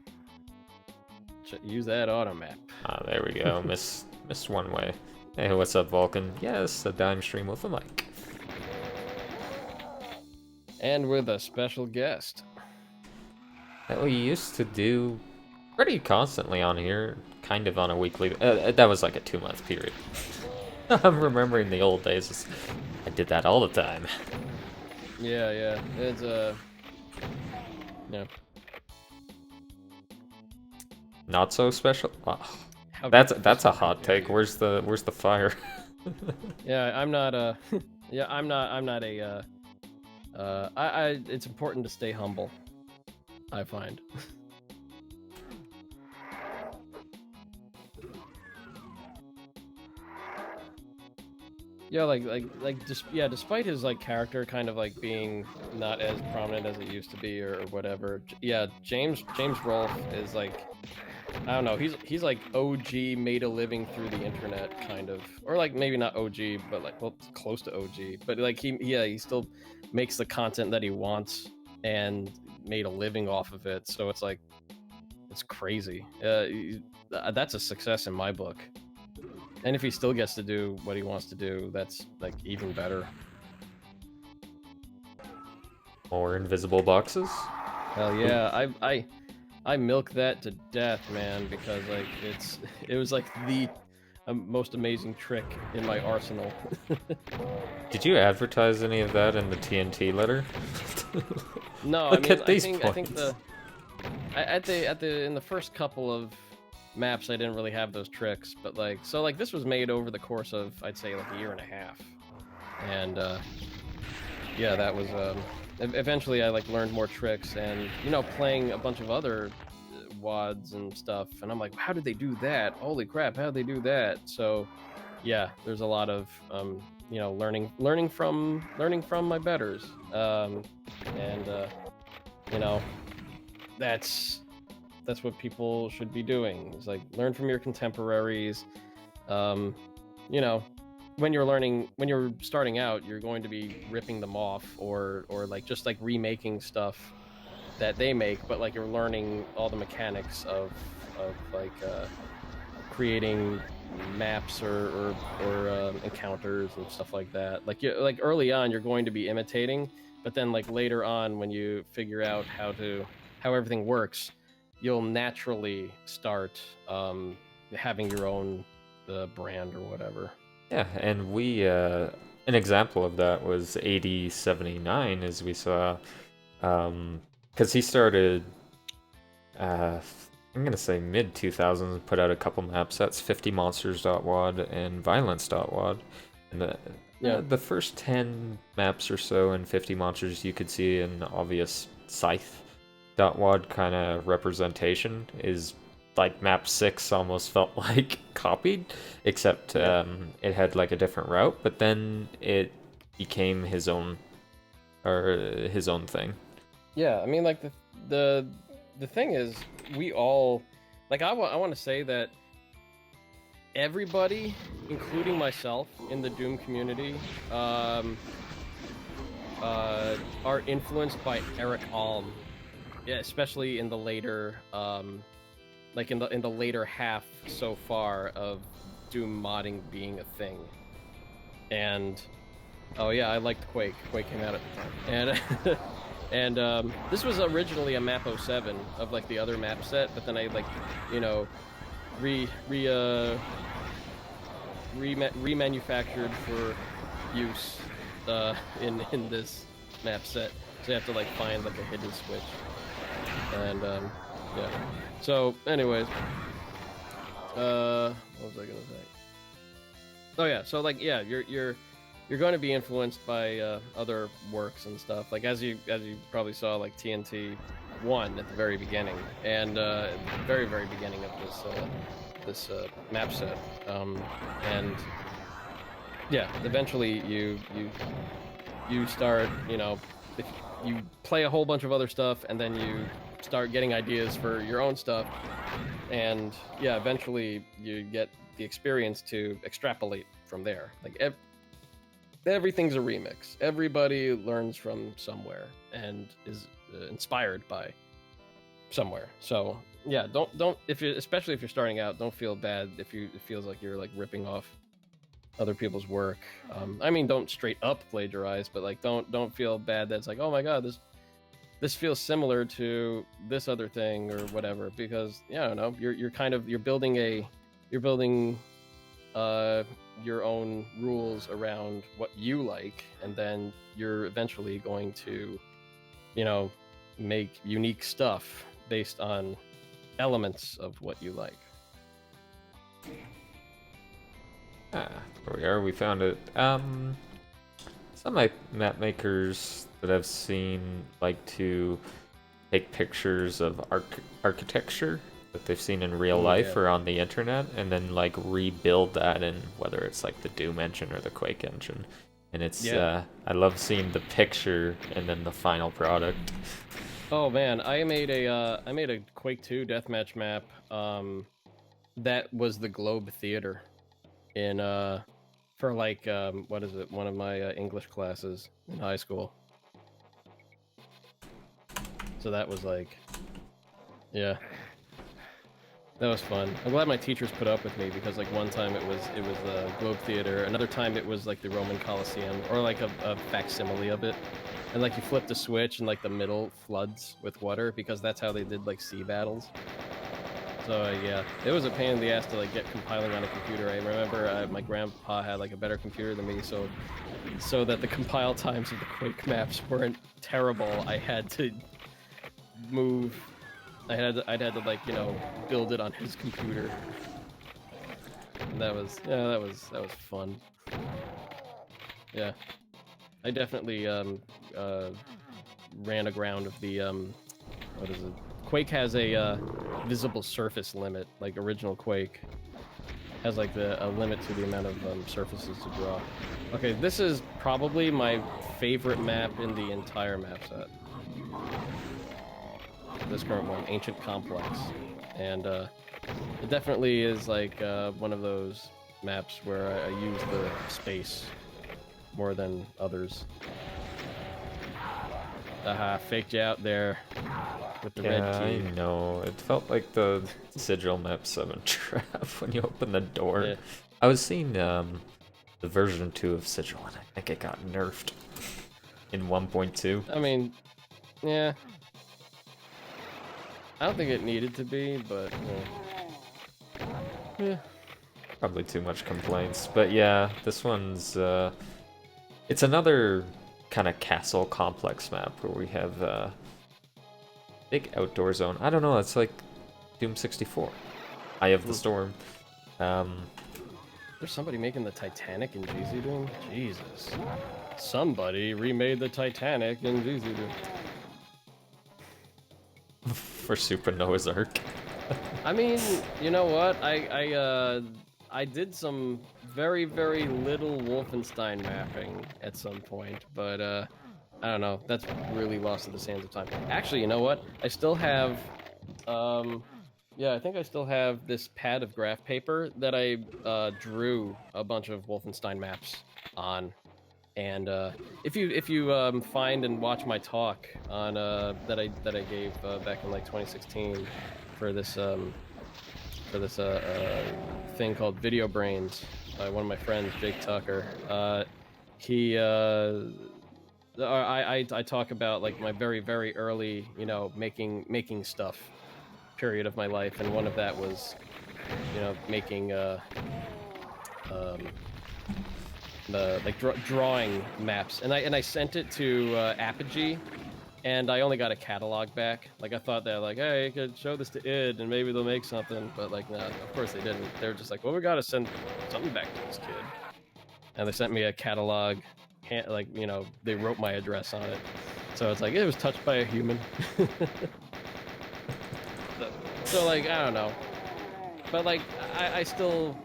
Use that auto map. Ah, there we go. Missed one way. Hey, what's up, Vulcan? Yes, a dime stream with a mic. And with a special guest. That we used to do pretty constantly on here, kind of on a weekly. That was like a 2-month period. I'm remembering the old days. I did that all the time. Yeah. It's yeah. Not so special. Oh, that's a hot take. Where's the fire? Yeah, I'm not a. Yeah, I'm not a. It's important to stay humble, I find. Yeah, despite his like character kind of like being not as prominent as it used to be or whatever. Yeah, James Rolfe is like, I don't know, he's like OG, made a living through the internet kind of, or like maybe not OG, but like, well, close to OG, but like he still makes the content that he wants and made a living off of it. So it's like, it's crazy. That's a success in my book. And if he still gets to do what he wants to do, that's like even better. More invisible boxes? Hell yeah, I milk that to death, man, because like it was like the most amazing trick in my arsenal. Did you advertise any of that in the TNT letter? No, Look at these points. I think in the first couple of maps I didn't really have those tricks, but like, so like this was made over the course of, I'd say, like a year and a half, and yeah, that was eventually I like learned more tricks, and playing a bunch of other wads and stuff, and I'm like, how did they do that? Holy crap, how did they do that? So yeah, there's a lot of learning from my betters, and you know that's what people should be doing. It's like learn from your contemporaries. um you know when you're starting out, you're going to be ripping them off, or like just like remaking stuff that they make, but like you're learning all the mechanics of like creating maps or encounters and stuff like that. Like early on, you're going to be imitating, but then like later on, when you figure out how everything works, you'll naturally start having your own brand or whatever. Yeah, and we an example of that was 8079, as we saw, because he started, uh, I'm gonna say mid 2000s, put out a couple map sets, 50 monsters.wad and violence.wad, and the first 10 maps or so in 50 monsters you could see an obvious scythe.wad kind of representation. Is like map 6 almost felt like copied, except it had like a different route, but then it became his own, or his own thing. Yeah, I mean, like the thing is, we all like I want to say that everybody, including myself in the Doom community, are influenced by Eric Alm. Yeah, especially in the later like in the later half so far of Doom modding being a thing. And oh yeah, I liked Quake. Quake came out at the time, and this was originally a map 07 of like the other map set, but then I like remanufactured for use in this map set. So you have to like find like a hidden switch, and yeah. So, anyways, what was I gonna say? Oh yeah, so like yeah, you're going to be influenced by other works and stuff. Like as you probably saw, like TNT 1 at the very beginning, and very beginning of this map set, and yeah, eventually you start, if you play a whole bunch of other stuff, and then you start getting ideas for your own stuff, and yeah, eventually you get the experience to extrapolate from there. Like everything's a remix. Everybody learns from somewhere and is inspired by somewhere. So yeah, don't especially if you're starting out, don't feel bad if it feels like you're like ripping off other people's work. I mean, don't straight up plagiarize, but like don't feel bad that it's like, oh my god, this feels similar to this other thing or whatever, because yeah, I don't know, you're building your own rules around what you like, and then you're eventually going to make unique stuff based on elements of what you like. There we are, we found it. Some map makers that I've seen like to take pictures of architecture that they've seen in real life or on the internet, and then like rebuild that in, whether it's like the Doom engine or the Quake engine. And it's I love seeing the picture and then the final product. Oh man, I made a Quake 2 deathmatch map that was the Globe Theater in for like what is it, one of my English classes in high school. So that was like, yeah, that was fun. I'm glad my teachers put up with me, because like one time it was the Globe Theater, another time it was like the Roman Colosseum, or like a facsimile of it, and like you flip the switch and like the middle floods with water, because that's how they did like sea battles. So yeah, it was a pain in the ass to like get compiling on a computer. I remember my grandpa had like a better computer than me, so that the compile times of the Quake maps weren't terrible, I had to move. I'd had to like build it on his computer. And that was fun. Yeah. I definitely ran aground of the what is it? Quake has a visible surface limit, like original Quake has like a limit to the amount of surfaces to draw. Okay, this is probably my favorite map in the entire map set. This current one, Ancient Complex, and it definitely is like one of those maps where I use the space more than others. Haha, faked you out there with the red Yeah, I key. know. It felt like the Sigil Map 7 trap when you open the door. Yeah. I was seeing the version 2 of Sigil, and I think it got nerfed in 1.2. I mean, yeah. I don't think it needed to be, but yeah. Probably too much complaints. But yeah, this one's it's another kind of castle complex map where we have big outdoor zone. I don't know, it's like Doom 64. Eye of the Storm. There's somebody making the Titanic in GZ Doom? Jesus. Somebody remade the Titanic in GZ Doom. For Supernova's Arc. I mean, you know what? I did some very, very little Wolfenstein mapping at some point, but I don't know. That's really lost to the sands of time. Actually, you know what? I still have, yeah, I think I still have this pad of graph paper that I drew a bunch of Wolfenstein maps on. And if you find and watch my talk on that I gave back in like 2016 for this thing called Video Brains by one of my friends, Jake Tucker. I talk about like my very, very early, you know, making stuff period of my life, and one of that was, you know, making drawing maps, and I sent it to Apogee, and I only got a catalog back. Like I thought that like, hey, you could show this to id and maybe they'll make something, but like no, of course they didn't. They were just like, well, we gotta send something back to this kid, and they sent me a catalog, like, you know, they wrote my address on it, so it's like it was touched by a human. So like I don't know, but like I still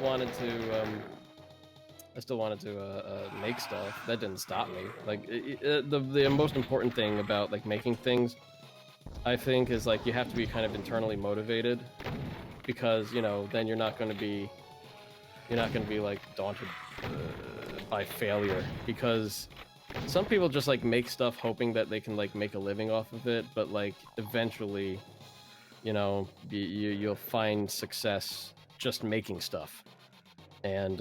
wanted to. I still wanted to make stuff. That didn't stop me. Like the most important thing about like making things, I think, is like you have to be kind of internally motivated, because you know then you're not going to be like daunted by failure, because some people just like make stuff hoping that they can like make a living off of it, but like eventually, you know, you'll find success just making stuff, and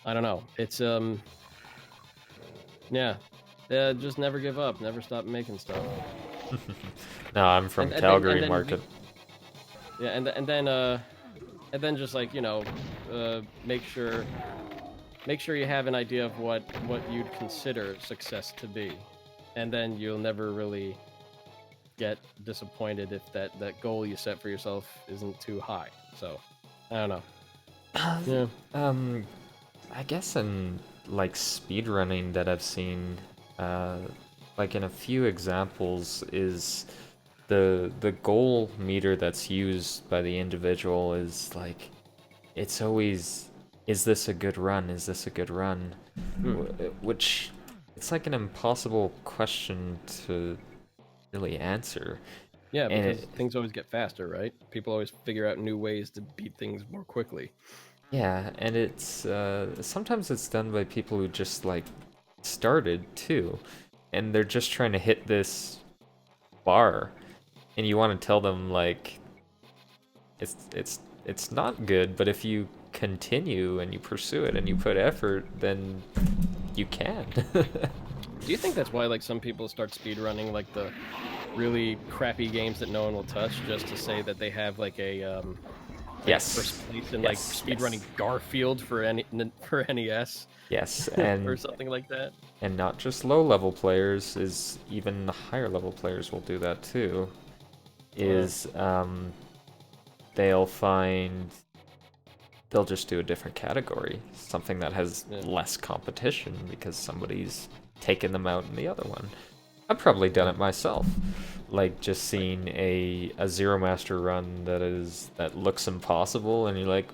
I don't know. It's yeah, just never give up, never stop making stuff. No, I'm from Calgary Market. Yeah, and then just like, you know, make sure you have an idea of what you'd consider success to be, and then you'll never really get disappointed if that goal you set for yourself isn't too high. So I don't know. Yeah. I guess in like speedrunning that I've seen, like in a few examples, is the goal meter that's used by the individual is like, it's always, is this a good run? Is this a good run? Which, it's like an impossible question to really answer. Yeah, because things always get faster, right? People always figure out new ways to beat things more quickly. Yeah, and it's sometimes it's done by people who just like started too, and they're just trying to hit this bar, and you want to tell them like it's not good, but if you continue and you pursue it and you put effort, then you can. Do you think that's why like some people start speedrunning like the really crappy games that no one will touch, just to say that they have like a yes, first place in like speedrunning Garfield for NES? Yes, and or something like that. And not just low-level players, is even the higher-level players will do that too. Is they'll find they'll just do a different category, something that has Yeah. less competition because somebody's taken them out in the other one. I've probably done it myself, like just seeing a Zero Master run that looks impossible, and you're like,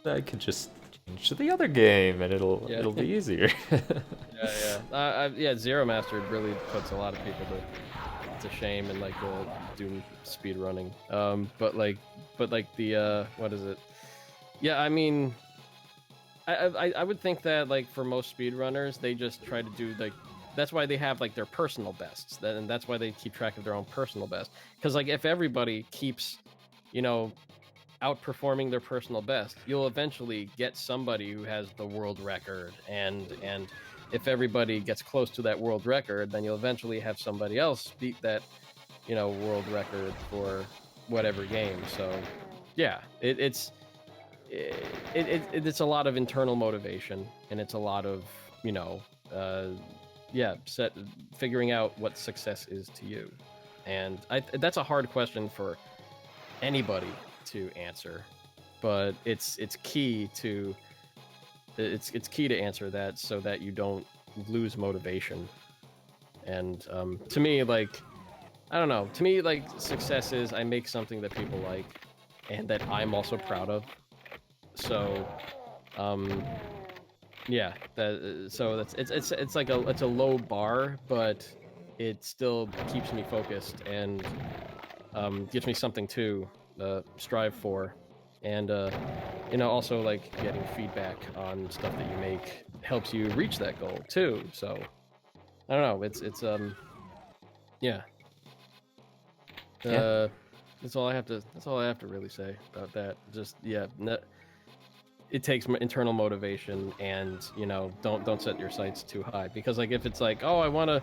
I could just change to the other game, and it'll be easier. Yeah. Zero Master really puts a lot of people to shame in like the Doom speed running. But like the what is it? Yeah, I mean, I would think that like for most speedrunners, they just try to do like, that's why they have like their personal bests, and that's why they keep track of their own personal best. Because like if everybody keeps, you know, outperforming their personal best, you'll eventually get somebody who has the world record, and if everybody gets close to that world record, then you'll eventually have somebody else beat that, you know, world record for whatever game. So yeah, it's a lot of internal motivation, and it's a lot of, you know, figuring out what success is to you. And that's a hard question for anybody to answer, but it's key to answer that so that you don't lose motivation. And to me, like, I don't know, to me, like, success is I make something that people like and that I'm also proud of. So yeah, it's like it's a low bar, but it still keeps me focused and gives me something to strive for. And you know, also like getting feedback on stuff that you make helps you reach that goal too. So I don't know, it's yeah. That's all I have to really say about that. Just it takes internal motivation, and you know, don't set your sights too high, because like if it's like, oh, I want to,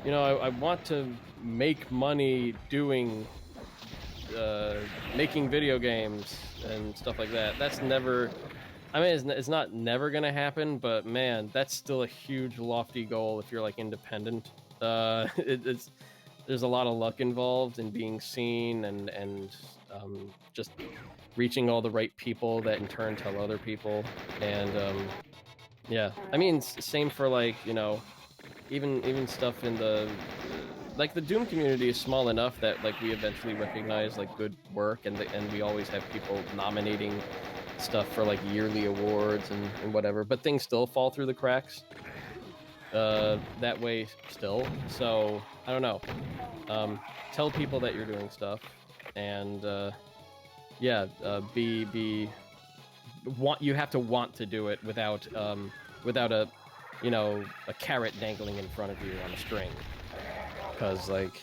you know, I want to make money doing making video games and stuff like that, that's never, I mean, it's not never gonna happen, but man, that's still a huge lofty goal if you're like independent. It's there's a lot of luck involved in being seen, and just reaching all the right people that in turn tell other people. And yeah, I mean, same for like, you know, even stuff in the like the Doom community is small enough that like we eventually recognize like good work, and we always have people nominating stuff for like yearly awards and whatever, but things still fall through the cracks that way still. So I don't know, tell people that you're doing stuff, and you have to want to do it without a, you know, a carrot dangling in front of you on a string, because like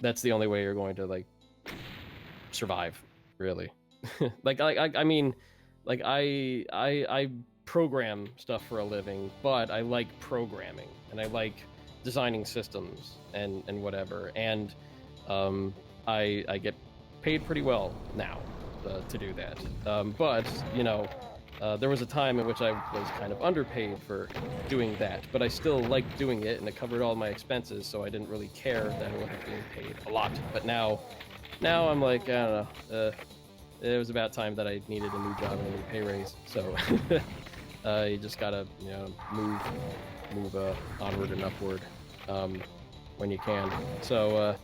that's the only way you're going to like survive, really. I mean, like I program stuff for a living, but I like programming, and I like designing systems and whatever, and I get paid pretty well now to do that. But you know, there was a time in which I was kind of underpaid for doing that, but I still liked doing it, and it covered all my expenses, so I didn't really care that I wasn't being paid a lot. But now I'm like, I don't know, it was about time that I needed a new job and a new pay raise. So you just gotta, you know, move onward and upward when you can. So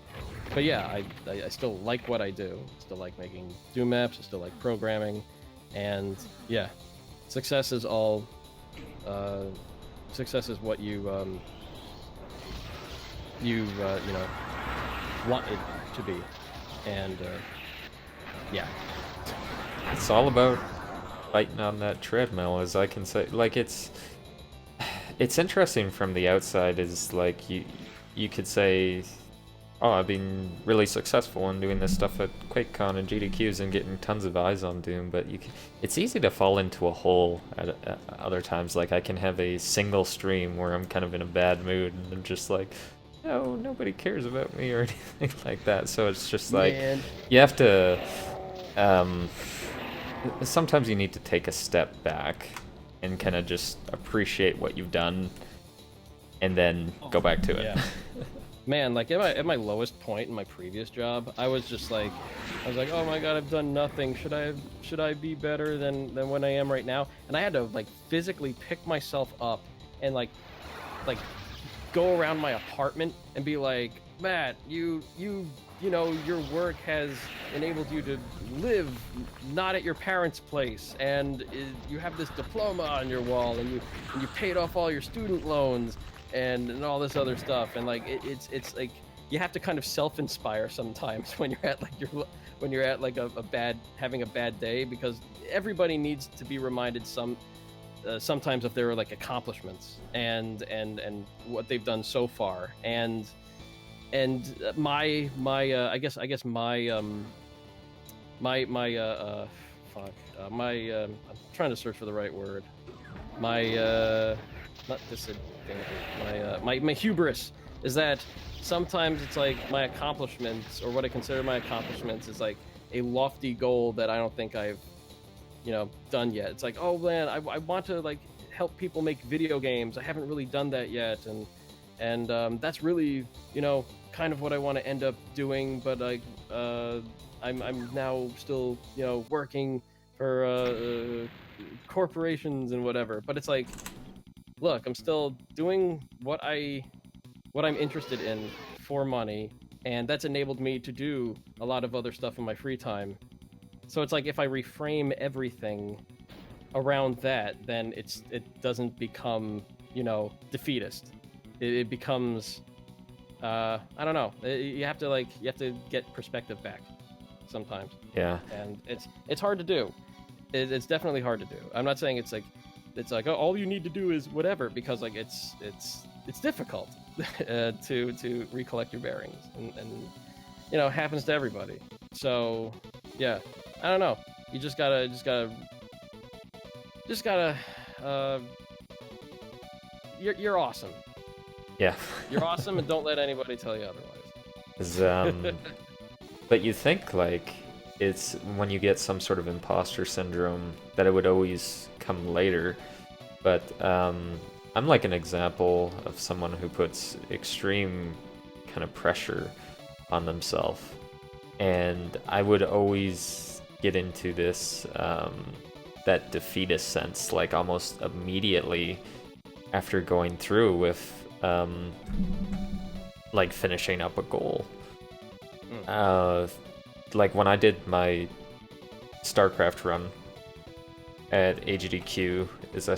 but yeah, I still like what I do. I still like making Doom maps. I still like programming, and yeah, success is all. Success is what you you know, want it to be, and yeah, It's all about fighting on that treadmill, as I can say. Like it's interesting from the outside. Is like you could say, oh, I've been really successful in doing this stuff at QuakeCon and GDQs and getting tons of eyes on Doom, but it's easy to fall into a hole at other times. Like I can have a single stream where I'm kind of in a bad mood, and I'm just like, no, nobody cares about me or anything like that. So it's just like, you have to, sometimes you need to take a step back and kind of just appreciate what you've done, and then go back to it. Yeah. Man, like at my lowest point in my previous job, I was like, oh my god, I've done nothing. Should I be better than when I am right now? And I had to like physically pick myself up and like go around my apartment and be like, Matt, you know, your work has enabled you to live not at your parents' place, and you have this diploma on your wall, and you paid off all your student loans and all this other stuff, and like it's like you have to kind of self-inspire sometimes when you're at like when you're at like a bad having a bad day, because everybody needs to be reminded sometimes of their like accomplishments and what they've done so far, and my I guess my fuck my I'm trying to search for the right word, my not disadvantage, my hubris is that sometimes it's like my accomplishments, or what I consider my accomplishments, is like a lofty goal that I don't think I've done yet. It's like, oh man, I want to like help people make video games. I haven't really done that yet, and that's really kind of what I want to end up doing. But like I'm now still working for corporations and whatever. But it's like, look, I'm still doing what I'm interested in for money, and that's enabled me to do a lot of other stuff in my free time. So it's like if I reframe everything around that, then it doesn't become defeatist. It becomes I don't know. You have to get perspective back sometimes. Yeah. And it's hard to do. It's definitely hard to do. I'm not saying it's like oh, all you need to do is whatever, because like it's difficult to recollect your bearings, and it happens to everybody. So yeah, I don't know. You just gotta you're awesome. Yeah. You're awesome, and don't let anybody tell you otherwise. But you think like it's when you get some sort of imposter syndrome that it would always come later, but I'm like an example of someone who puts extreme kind of pressure on themselves, and I would always get into this that defeatist sense like almost immediately after going through with like finishing up a goal. Like when I did my StarCraft run at AGDQ, is I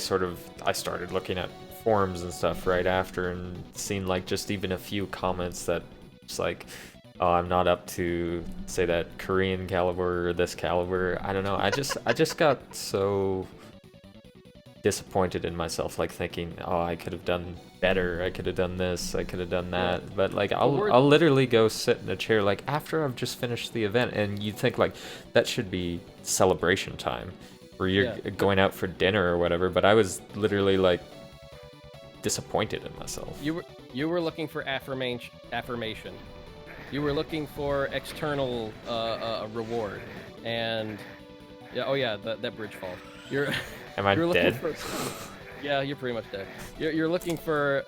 started looking at forums and stuff right after, and seen like just even a few comments that it's like, oh, I'm not up to say that Korean caliber or this caliber. I don't know. I just got so disappointed in myself, like thinking, oh, I could have done better, I could have done this, I could have done that. Yeah. But like I'll literally go sit in a chair like after I've just finished the event, and you think like that should be celebration time where you're going out for dinner or whatever, but I was literally like disappointed in myself. You were looking for affirmation. You were looking for external reward, and that bridge falls. Am I dead? Yeah, you're pretty much dead. You're looking for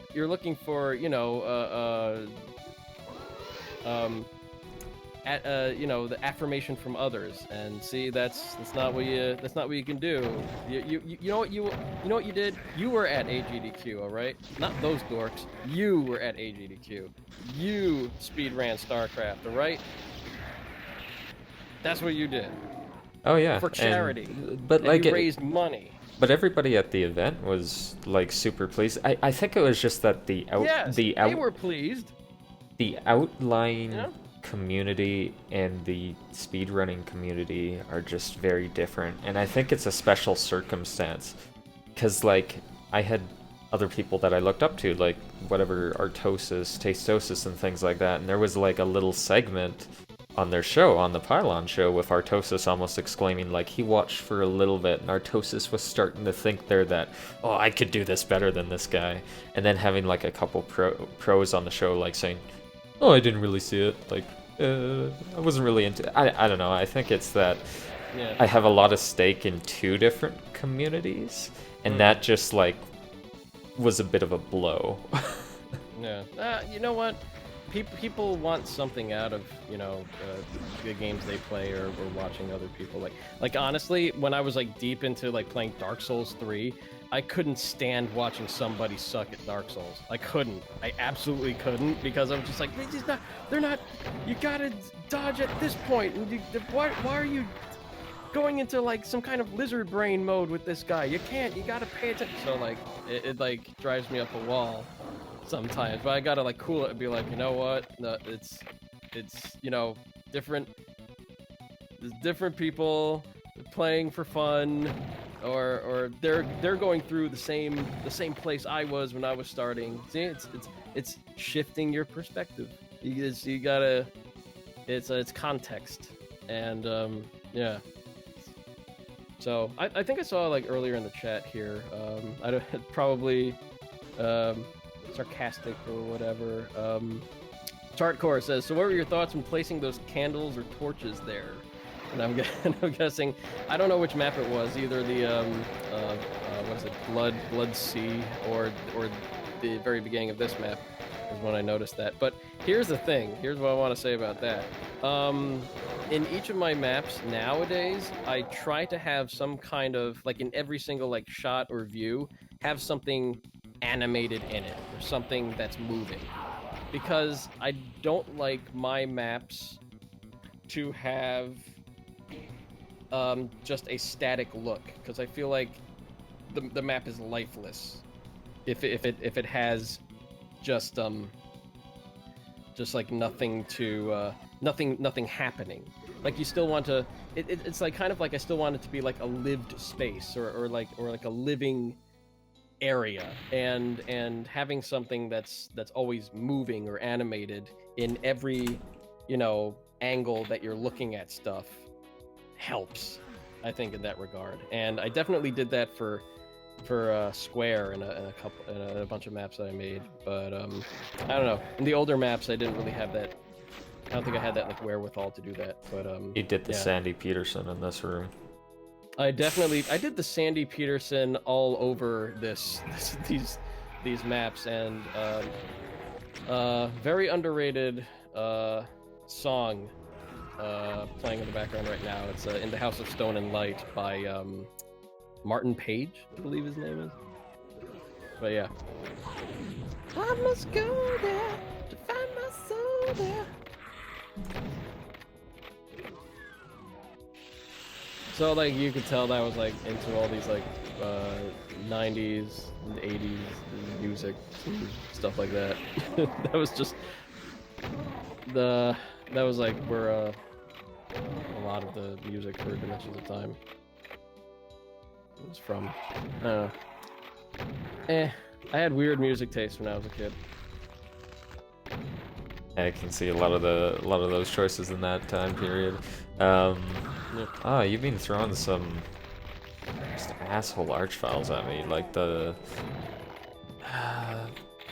the affirmation from others, and see that's not what you can do. You know what you did? You were at AGDQ, all right? Not those dorks. You were at AGDQ. You speed ran StarCraft, all right? That's what you did. Oh yeah, for charity. But like you raised money. But everybody at the event was like super pleased. I think it was just that they were pleased. The outline community and the speedrunning community are just very different, and I think it's a special circumstance because like I had other people that I looked up to, like whatever Artosis, Tastosis, and things like that, and there was like a little segment on their show, on the Pylon show, with Artosis almost exclaiming like he watched for a little bit, and Artosis was starting to think there that, oh, I could do this better than this guy, and then having like a couple pros on the show like saying, oh, I didn't really see it, like I wasn't really into it. I don't know, I think it's that I have a lot of stake in two different communities, and that just like was a bit of a blow. You know what? people want something out of the games they play or watching other people like honestly when I was like deep into like playing Dark Souls 3, I couldn't stand watching somebody suck at Dark Souls. I absolutely couldn't, because I'm just like, they're not, you gotta dodge at this point, and why are you going into like some kind of lizard brain mode with this guy? You gotta pay attention. So like it like drives me up a wall sometimes, but I gotta like cool it and be like, you know what? No, it's different. There's different people playing for fun, or they're going through the same place I was when I was starting. See, it's shifting your perspective. You gotta. It's context, and yeah. So I think I saw like earlier in the chat here. I don't probably. Sarcastic or whatever. Chartcore says, so what were your thoughts when placing those candles or torches there? And I'm guessing, I don't know which map it was, either the what is it, Blood Sea, or the very beginning of this map is when I noticed that. But here's the thing, here's what I want to say about that. In each of my maps nowadays, I try to have some kind of, like in every single like shot or view, have something animated in it, or something that's moving, because I don't like my maps to have just a static look, because I feel like the map is lifeless if it has just like nothing to nothing happening. Like you still want to, it's like kind of like I still want it to be like a lived space, or like a living area, and having something that's always moving or animated in every angle that you're looking at stuff helps, I think, in that regard. And I definitely did that for Square and a bunch of maps that I made, but I don't know, in the older maps I didn't really have that. I don't think I had that like wherewithal to do that. But you did the yeah. Sandy Peterson in this room. I did the Sandy Peterson all over these maps, and very underrated song playing in the background right now. It's In the House of Stone and Light by Martin Page, I believe his name is. But yeah. I must go there to find my soul there. So like you could tell that I was like into all these like 90s and 80s music and stuff like that. That was just that was like where a lot of the music for Dimensions of Time was from. I don't know. I had weird music taste when I was a kid. I can see a lot of those choices in that time period. Oh, you've been throwing some just asshole arch files at me. Like it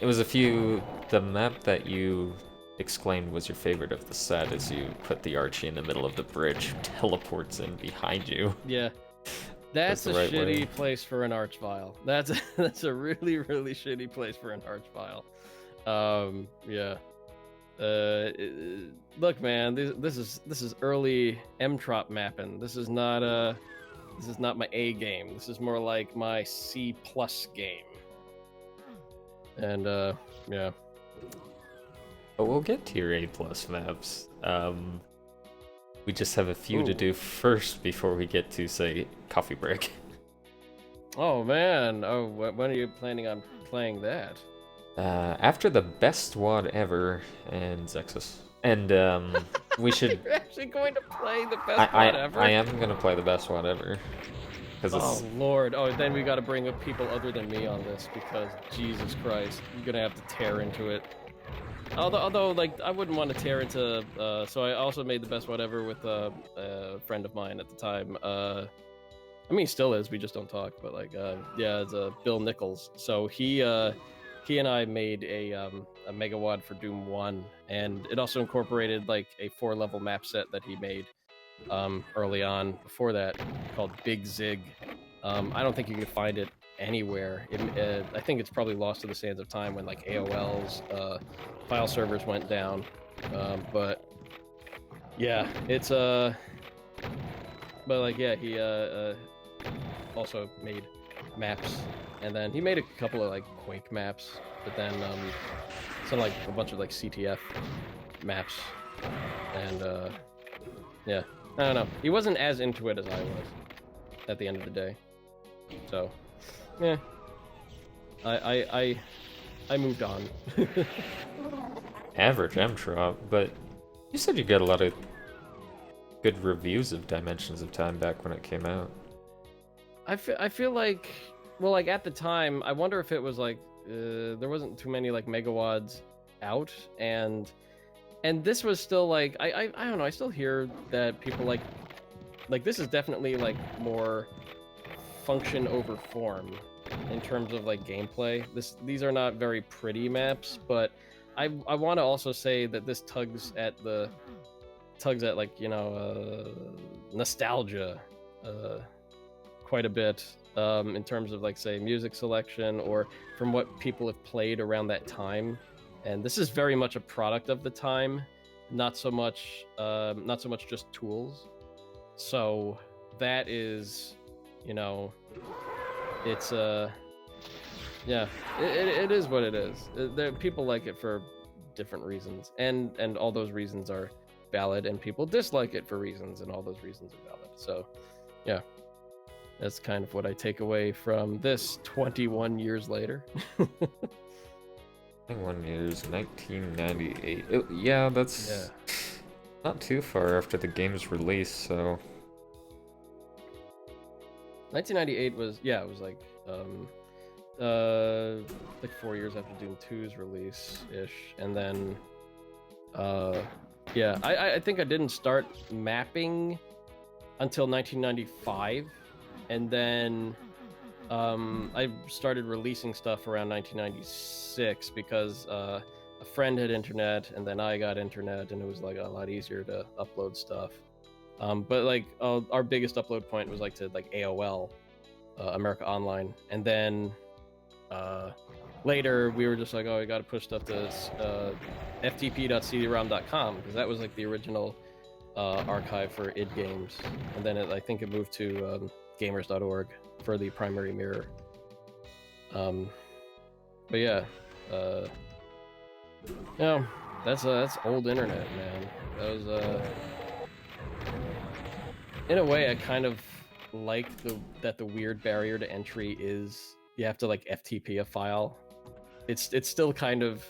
was the map that you exclaimed was your favorite of the set, as you put the Archie in the middle of the bridge, teleports in behind you. Yeah. That's a right shitty place for an arch file. That's a really, really shitty place for an arch file. Yeah. Look, man, this is early Mtrop mapping. This is not my A game. This is more like my C+ game. And yeah. But we'll get to your A+ maps. We just have a few to do first before we get to, say, Coffee Break. Oh man! Oh, when are you planning on playing that? After the best WAD ever and Zexus. And we should... You're actually going to play the best WAD ever? I am going to play the best WAD ever. Oh lord. Oh, then we got to bring up people other than me on this, because Jesus Christ, you're going to have to tear into it. Although, like, I wouldn't want to tear into... so I also made the best WAD ever with a friend of mine at the time. I mean, he still is, we just don't talk, but like, yeah, it's Bill Nichols. So he and I made a Mega WAD for Doom 1, and it also incorporated like a 4-level map set that he made early on before that, called Big Zig. I don't think you can find it anywhere. I think it's probably lost to the sands of time when like AOL's file servers went down. But yeah, it's but like yeah, he also made maps, and then he made a couple of like Quake maps, but then some like a bunch of like CTF maps, and yeah, I don't know. He wasn't as into it as I was at the end of the day, so yeah, I moved on. Average Mtrop, but you said you got a lot of good reviews of Dimensions of Time back when it came out. I feel like, well, like at the time, I wonder if it was like there wasn't too many like megawads out, and this was still like I don't know. I still hear that people like this is definitely like more function over form in terms of like gameplay. These are not very pretty maps, but I want to also say that this tugs at like, you know, nostalgia quite a bit in terms of like, say, music selection or from what people have played around that time. And this is very much a product of the time, not so much just tools. So that is, you know, it's yeah, it is what it is. People like it for different reasons, and all those reasons are valid, and people dislike it for reasons, and all those reasons are valid. So yeah, that's kind of what I take away from this 21 years later. 21 years, 1998. Yeah, that's not too far after the game's release, so 1998 was, yeah, it was like 4 years after Doom 2's release ish, and then yeah, I think I didn't start mapping until 1995, and then I started releasing stuff around 1996 because a friend had internet, and then I got internet, and it was like a lot easier to upload stuff. But like our biggest upload point was like to like AOL, America Online, and then later we were just like, oh, we got to push stuff to ftp.cdrom.com because that was like the original archive for id games, and then I think it moved to gamers.org for the primary mirror. But yeah, that's old internet, man. That was in a way I kind of like that the weird barrier to entry is you have to like FTP a file. It's still kind of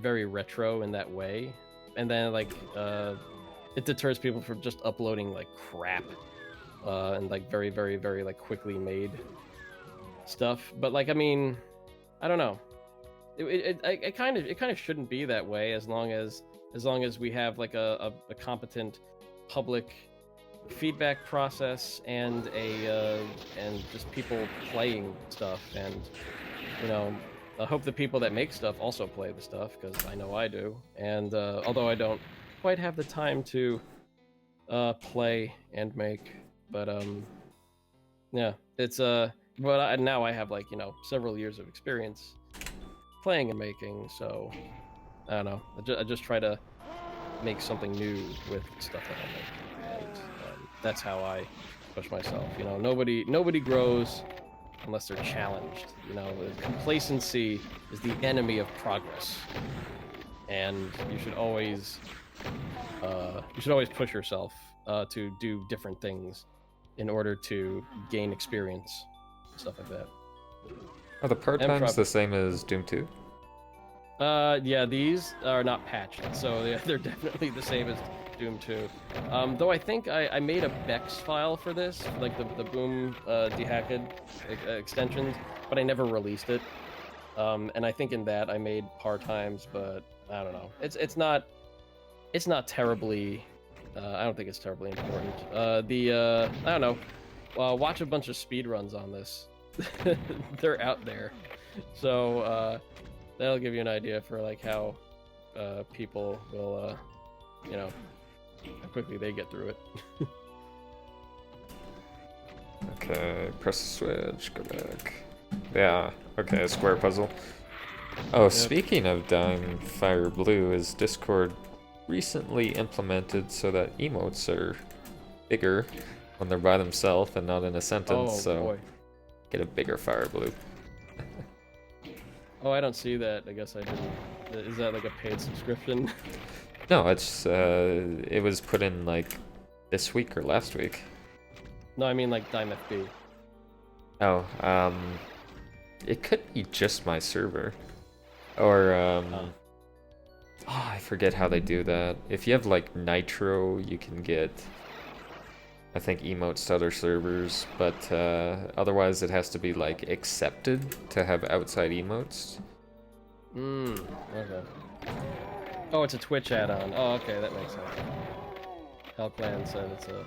very retro in that way, and then like it deters people from just uploading like crap and like very very very like quickly made stuff. But like, I mean, I don't know, it kind of shouldn't be that way as long as we have like a competent public feedback process and just people playing stuff, and you know, I hope the people that make stuff also play the stuff, because I know I do. And although I don't quite have the time to play and make, but yeah, it's but now I have like, you know, several years of experience playing and making, so I don't know. I just try to make something new with stuff that I make, and that's how I push myself. You know, nobody grows unless they're challenged. You know, complacency is the enemy of progress, and you should always push yourself to do different things in order to gain experience, stuff like that. are the part times the same as Doom 2? Yeah, these are not patched, so they're definitely the same as Doom 2. Though I think I made a Bex file for this, like the Boom dehacked extensions, but I never released it. And I think in that I made par times, but I don't know. It's not terribly. I don't think it's terribly important. I don't know. Watch a bunch of speedruns on this. They're out there, so that'll give you an idea for like how people will, you know, how quickly they get through it. Okay, press the switch, go back. Yeah, okay, a square puzzle. Oh, speaking of dying fire blue, is Discord recently implemented so that emotes are bigger when they're by themselves and not in a sentence, Oh so boy. get a bigger fire blue. Oh, I don't see that. I guess I didn't. Is that like a paid subscription? No, it's it was put in like this week or last week. No, I mean like Dime FB. Oh, it could be just my server. Or, oh, I forget how they do that. If you have like Nitro, you can get, I think, emotes to other servers, but otherwise it has to be like accepted to have outside emotes. Okay. Oh, it's a Twitch add-on. Oh, okay, that makes sense. Hellclan said it's a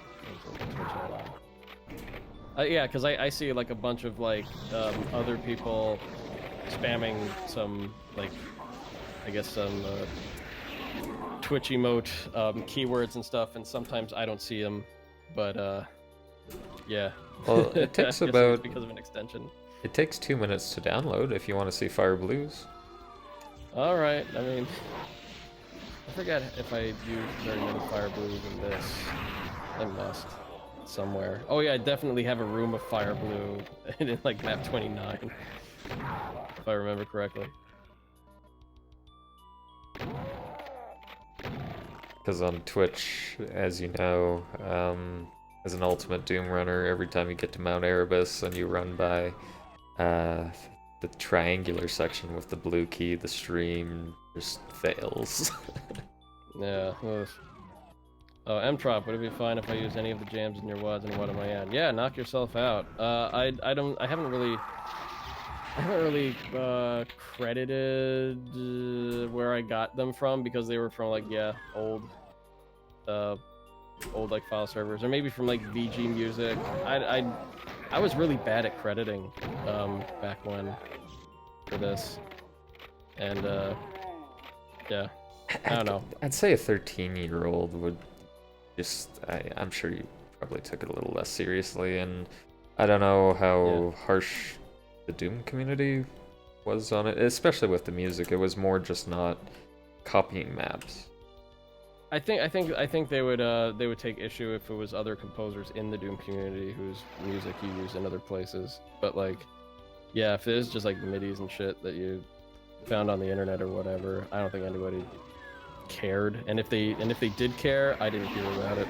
Twitch add-on. Yeah, because I see like a bunch of like other people spamming some like, I guess some Twitch emote keywords and stuff, and sometimes I don't see them, but yeah. Well, it takes I guess about, it's because of an extension. it takes 2 minutes to download if you want to see fire blues. All right, I mean, I forget if I use very many fire blues in this. I must somewhere. Oh yeah, I definitely have a room of fire blue in like map 29, if I remember correctly. Because on Twitch, as you know, as an Ultimate Doom runner, every time you get to Mount Erebus and you run by the triangular section with the blue key, the stream just fails. Yeah. Ugh. Oh, Mtrop, would it be fine if I use any of the jams in your WUDs and what am I at? Yeah, knock yourself out. I haven't really credited where I got them from because they were from like old like file servers, or maybe from like VG Music. I was really bad at crediting back when for this, and yeah, I don't know. I'd say a 13-year-old would just, I'm sure you probably took it a little less seriously, and I don't know how harsh the Doom community was on it, especially with the music. It was more just not copying maps. I think they would take issue if it was other composers in the Doom community whose music you use in other places. But like, yeah, if it is just like the midis and shit that you found on the internet or whatever, I don't think anybody cared. And if they did care, I didn't hear about it.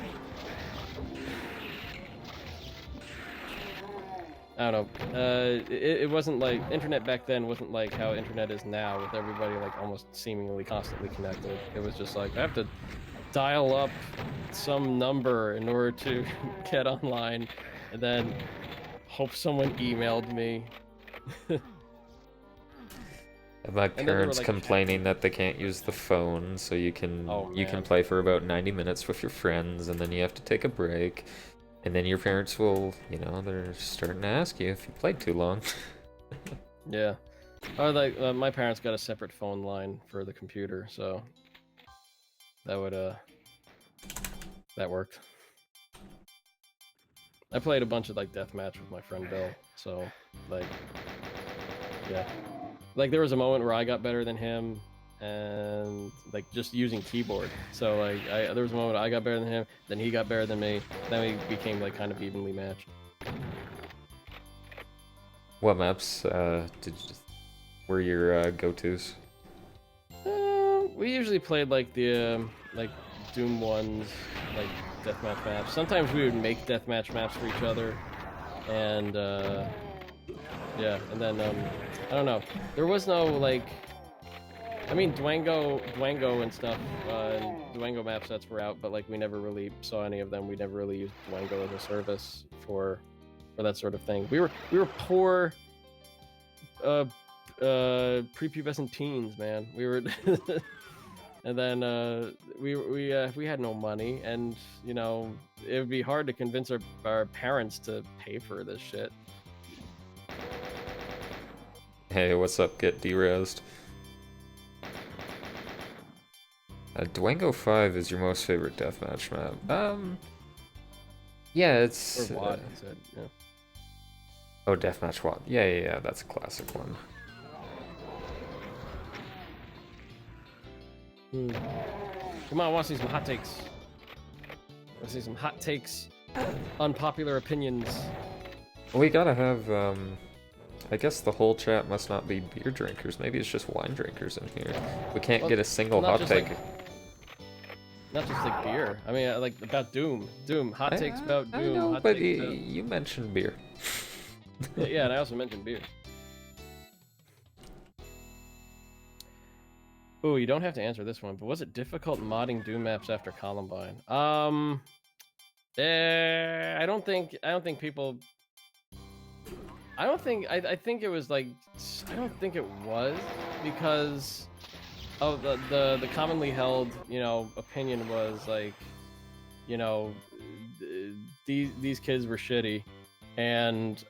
I don't know. It wasn't like internet back then wasn't like how internet is now, with everybody like almost seemingly constantly connected. It was just like I have to dial up some number in order to get online, and then hope someone emailed me. And my parents complaining that they can't use the phone, so you can play for about 90 minutes with your friends, and then you have to take a break. And then your parents will, you know, they're starting to ask you if you played too long. Yeah. Or like, my parents got a separate phone line for the computer, so that would, that worked. I played a bunch of, like, deathmatch with my friend Bill, so, like, yeah. Like, there was a moment where I got better than him, and like just using keyboard. So like there was a moment I got better than him, then he got better than me, then we became like kind of evenly matched. What maps were your go-tos? We usually played like the like Doom ones, like deathmatch maps. Sometimes we would make deathmatch maps for each other, and yeah, and then I don't know. There was no like, I mean, Dwango and stuff, and Dwango map sets were out, but like we never really saw any of them. We never really used Dwango as a service for that sort of thing. We were poor, prepubescent teens, man. We were, and then we had no money, and you know it would be hard to convince our parents to pay for this shit. Hey, what's up? Get derezzed. Dwango 5 is your most favorite deathmatch map. Yeah, it's... Or WAD, yeah. Oh, Deathmatch One. Yeah, that's a classic one. Come on, I want to see some hot takes. I want to see some hot takes, unpopular opinions. We gotta have, I guess the whole chat must not be beer drinkers. Maybe it's just wine drinkers in here. We can't get a single hot take. Not just like beer. I mean, like about Doom. Hot takes about Doom. I know, hot but takes about... you mentioned beer. Yeah, and I also mentioned beer. Ooh, you don't have to answer this one, but was it difficult modding Doom maps after Columbine? I don't think people. I think it was like. I don't think it was because of the commonly held, opinion was like, these kids were shitty, and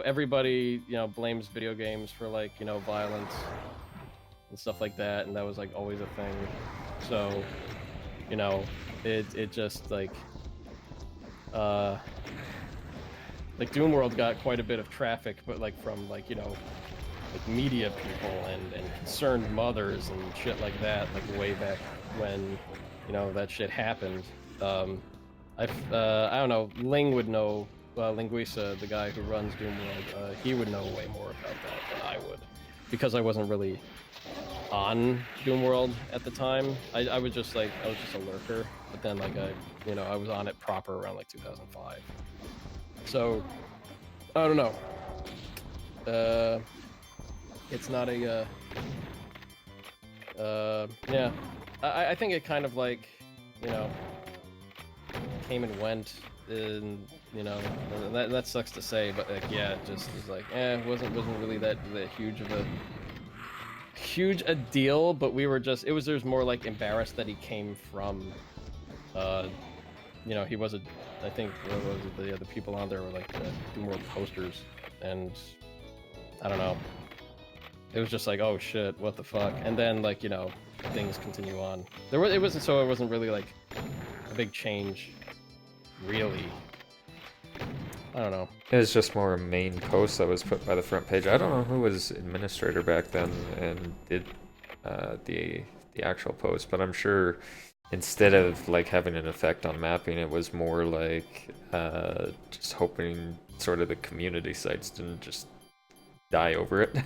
everybody, blames video games for like, violence and stuff like that, and that was like always a thing. So, it just like Doom World got quite a bit of traffic, but like from like, like media people and concerned mothers and shit like that, like way back when, that shit happened. I don't know, Ling would know. Linguisa, the guy who runs Doom World, he would know way more about that than I would, because I wasn't really on Doom World at the time. I was just a lurker, but then like I was on it proper around like 2005. So I don't know. It's not a yeah. I think it kind of like came and went. And that sucks to say, but like, yeah, it just was like, it wasn't really that huge a deal. But we were just, there's more like embarrassed that he came from, he was I think what was it, the other people on there were like the Doom World posters, and I don't know. It was just like, oh shit, what the fuck, and then like things continue on. It wasn't really like a big change. Really, I don't know. It was just more a main post that was put by the front page. I don't know who was administrator back then and did the actual post, but I'm sure instead of like having an effect on mapping, it was more like just hoping sort of the community sites didn't just die over it.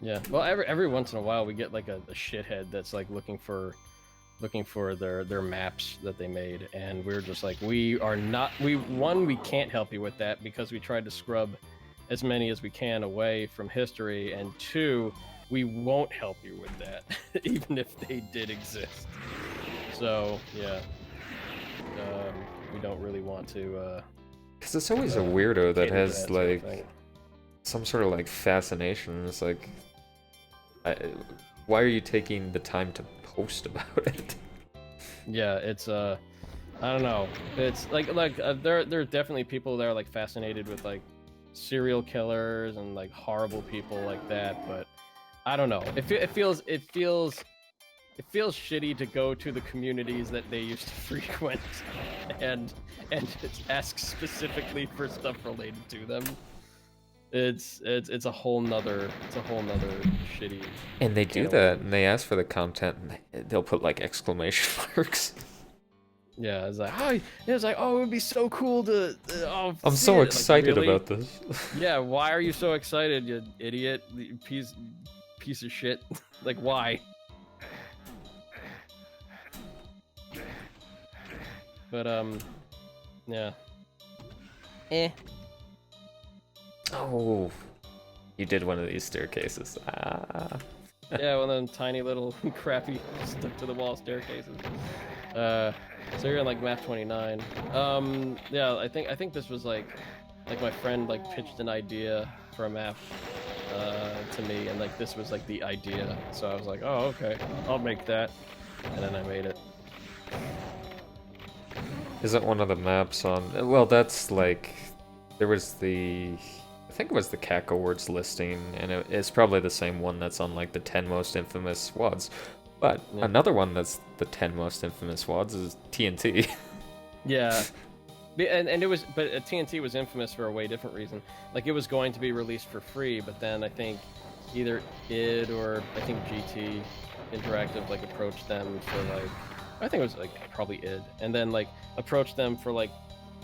Yeah, well, every once in a while we get like a shithead that's like looking for their maps that they made, and we're just like, we can't help you with that because we tried to scrub as many as we can away from history, and two, we won't help you with that even if they did exist. So yeah, we don't really want to because it's always a weirdo that has like some sort of like fascination. It's like, why are you taking the time to post about it? Yeah, it's I don't know. It's like there are definitely people that are like fascinated with like serial killers and like horrible people like that, but I don't know. It feels shitty to go to the communities that they used to frequent and ask specifically for stuff related to them. It's a whole nother shitty. And they do that, and they ask for the content, and they'll put like exclamation marks. Yeah, it's like, oh, it would be so cool to. I'm so excited like, really? about this. Yeah, why are you so excited, you idiot, you piece of shit? Like, why? But yeah. Oh, you did one of these staircases. Yeah, one of them tiny little crappy stuck to the wall staircases. So you're in like map 29. Yeah, I think this was like my friend like pitched an idea for a map to me, and like this was like the idea. So I was like, oh okay, I'll make that, and then I made it. Isn't one of the maps on? Well, that's like there was the. I think it was the CAC Awards listing, and it's probably the same one that's on like the 10 most infamous WADs. But another one that's the 10 most infamous WADs is TNT. Yeah, And it was, but TNT was infamous for a way different reason. Like, it was going to be released for free, but then I think either id or I think GT Interactive like approached them for like, I think it was like probably id, and then like approached them for like,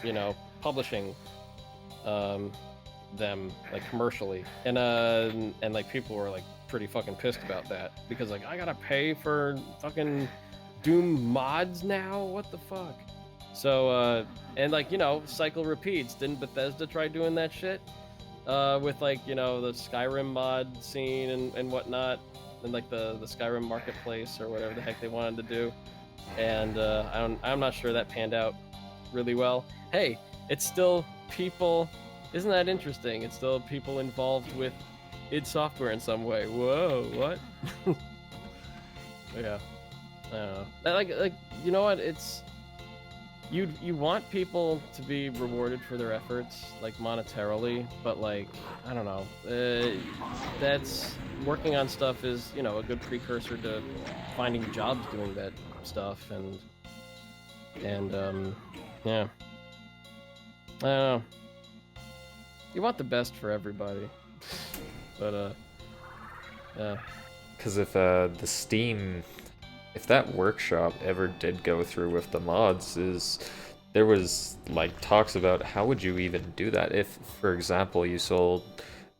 you know, publishing them like commercially, and like people were like pretty fucking pissed about that, because like, I gotta pay for fucking Doom mods now, what the fuck. So and like, you know, cycle repeats. Didn't Bethesda try doing that shit with like, you know, the Skyrim mod scene and whatnot, and like the Skyrim marketplace or whatever the heck they wanted to do, and I'm not sure that panned out really well. Hey, it's still people. Isn't that interesting? It's still people involved with id Software in some way. Whoa, what? Yeah, I don't know. Like you know what? It's you want people to be rewarded for their efforts, like monetarily, but like, I don't know. That's working on stuff is, you know, a good precursor to finding jobs doing that stuff, and yeah. I don't know. You want the best for everybody, but yeah. Because if the Steam, if that workshop ever did go through with the mods, there was like talks about how would you even do that if, for example, you sold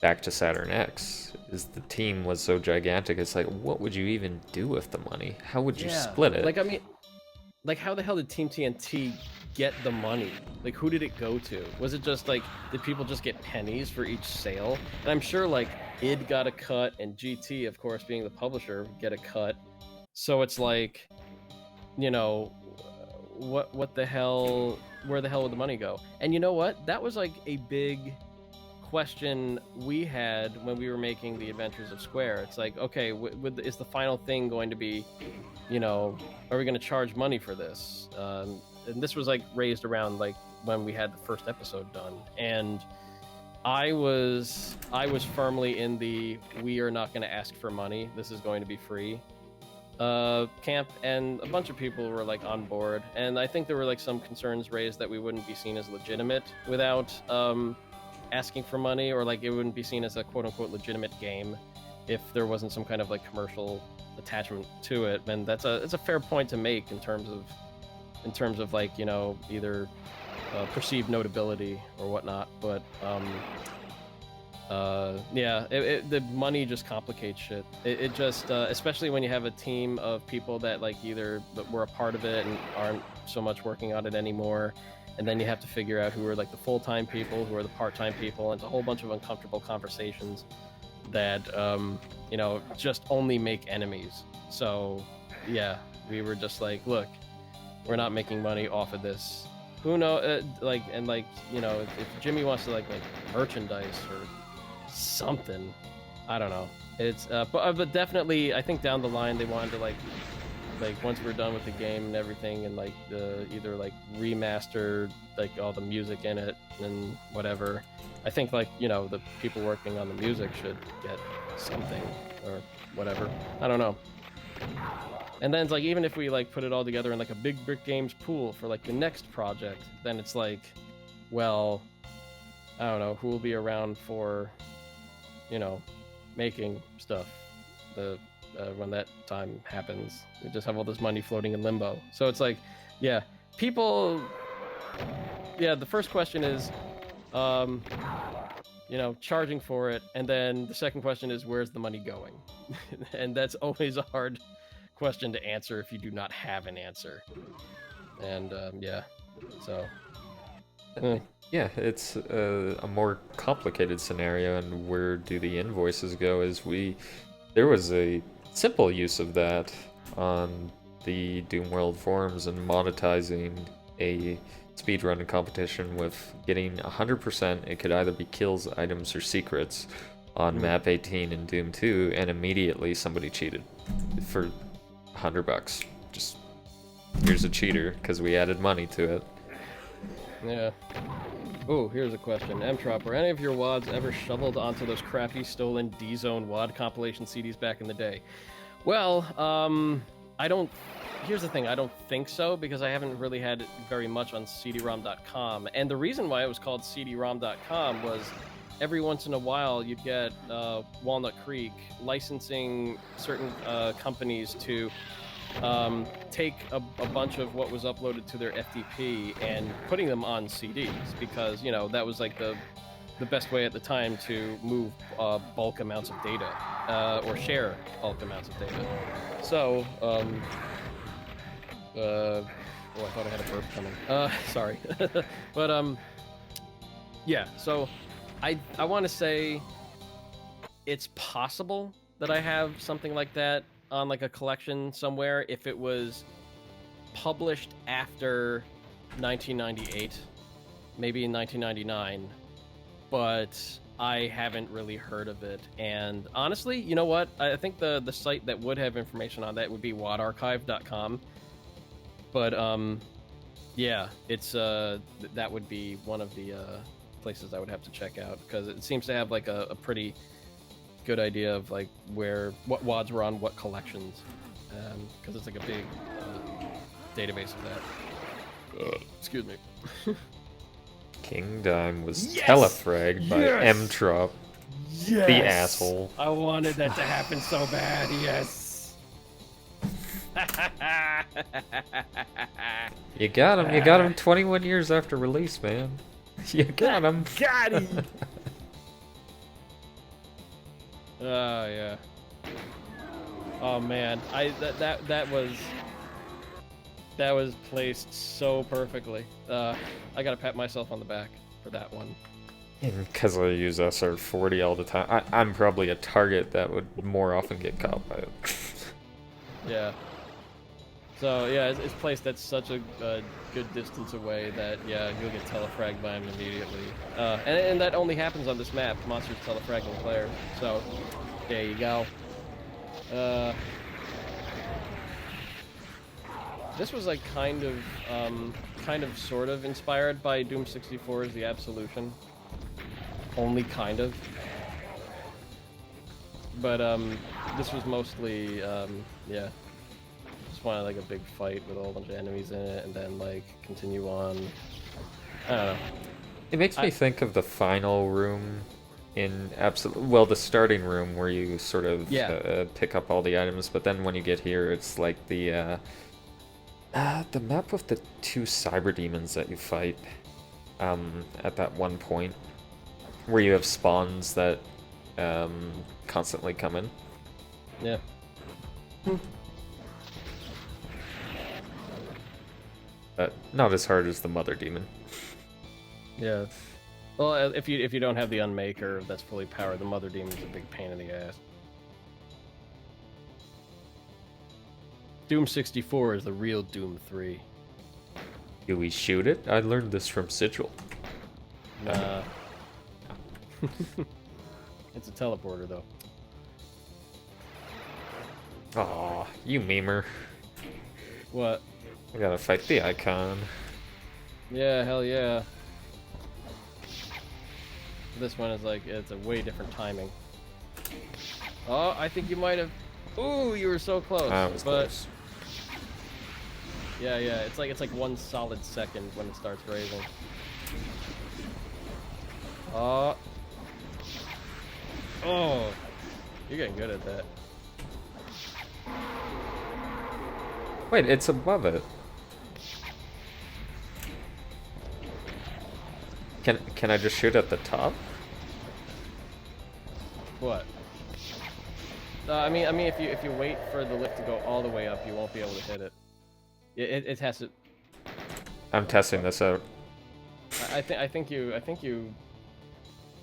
back to Saturn X, is the team was so gigantic, it's like, what would you even do with the money? How would you split it? Like, I mean, like, how the hell did Team TNT get the money? Like, who did it go to? Was it just like, did people just get pennies for each sale? And I'm sure like id got a cut, and GT, of course, being the publisher, get a cut. So it's like, you know, what the hell, where the hell would the money go? And you know what? That was like a big question we had when we were making the Adventures of Square. It's like, okay, is the final thing going to be, you know, are we going to charge money for this? And this was like raised around like when we had the first episode done, and I was firmly in the we are not going to ask for money, this is going to be free camp, and a bunch of people were like on board, and I think there were like some concerns raised that we wouldn't be seen as legitimate without asking for money, or like it wouldn't be seen as a quote-unquote legitimate game if there wasn't some kind of like commercial attachment to it. And it's a fair point to make in terms of like, you know, either perceived notability or whatnot, but yeah, the money just complicates shit. It just especially when you have a team of people that like either were a part of it and aren't so much working on it anymore, and then you have to figure out who are like the full-time people, who are the part-time people, and it's a whole bunch of uncomfortable conversations that you know, just only make enemies. So yeah, we were just like, look, we're not making money off of this. Who knows? Like, and like, you know, if Jimmy wants to like make merchandise or something, I don't know. It's but definitely, I think down the line they wanted to like once we're done with the game and everything, and like either like remaster like all the music in it and whatever. I think like, you know, the people working on the music should get something or whatever. I don't know. And then it's like, even if we like put it all together in like a big Brick Games pool for like the next project, then it's like, well, I don't know who will be around for, you know, making stuff when that time happens. We just have all this money floating in limbo. So it's like, yeah, people, yeah, the first question is, you know, charging for it, and then the second question is, where's the money going? And that's always a hard question to answer if you do not have an answer. And yeah, so yeah, it's a more complicated scenario. And where do the invoices go? There was a simple use of that on the Doom World forums, and monetizing a speedrun competition with getting 100%. It could either be kills, items, or secrets on map 18 in Doom 2, and immediately somebody cheated for $100. Just, here's a cheater because we added money to it. Yeah. Oh, here's a question. Mtrop, were any of your WADs ever shoveled onto those crappy stolen D-Zone WAD compilation CDs back in the day? Well, I don't Here's the thing, I don't think so, because I haven't really had it very much on CD-ROM.com. And the reason why it was called CD-ROM.com was every once in a while you'd get Walnut Creek licensing certain companies to take a bunch of what was uploaded to their FTP and putting them on CDs, because, you know, that was like the best way at the time to move bulk amounts of data, or share bulk amounts of data. So, oh, I thought I had a burp coming. Sorry. But, yeah, so I want to say it's possible that I have something like that on like a collection somewhere if it was published after 1998, maybe in 1999, but I haven't really heard of it. And honestly, you know what? I think the site that would have information on that would be wadarchive.com. But yeah, it's that would be one of the places I would have to check out, because it seems to have like a pretty good idea of like what WADs were on what collections, because it's like a big database of that. Excuse me. King Dime was Yes! telefragged by Yes! Mtrop, Yes! the asshole. I wanted that to happen so bad. Yes. You got him. You got him 21 years after release, man. You got him. Got him. Oh yeah. Oh man, that was placed so perfectly. I gotta pat myself on the back for that one. Because I use SR40 all the time, I'm probably a target that would more often get caught by it. Yeah. So yeah, it's placed at such a good distance away that yeah, you'll get telefragged by him immediately. And that only happens on this map. Monsters telefragging players. So there you go. This was like kind of sort of inspired by Doom 64's The Absolution. Only kind of. But this was mostly yeah. Just wanted like a big fight with a whole bunch of enemies in it, and then like continue on. I don't know. It makes me think of the final room in well, the starting room where you sort of pick up all the items, but then when you get here, it's like the map with the 2 cyber demons that you fight at that one point, where you have spawns that constantly come in. Yeah. But not as hard as the mother demon. Yeah. Well, if you don't have the Unmaker that's fully powered, the mother demon's a big pain in the ass. Doom 64 is the real Doom 3. Do we shoot it? I learned this from Sigil. Nah. It's a teleporter, though. Aw, you memer. What? I gotta fight the icon. Yeah, hell yeah. This one is like, it's a way different timing. Oh, I think you might have... Ooh, you were so close. I was close. Yeah, it's like 1 solid second when it starts raising. Oh, you're getting good at that. Wait, it's above it. Can I just shoot at the top? What? I mean, if you wait for the lift to go all the way up, you won't be able to hit it. It has to. I'm testing this out. I think you.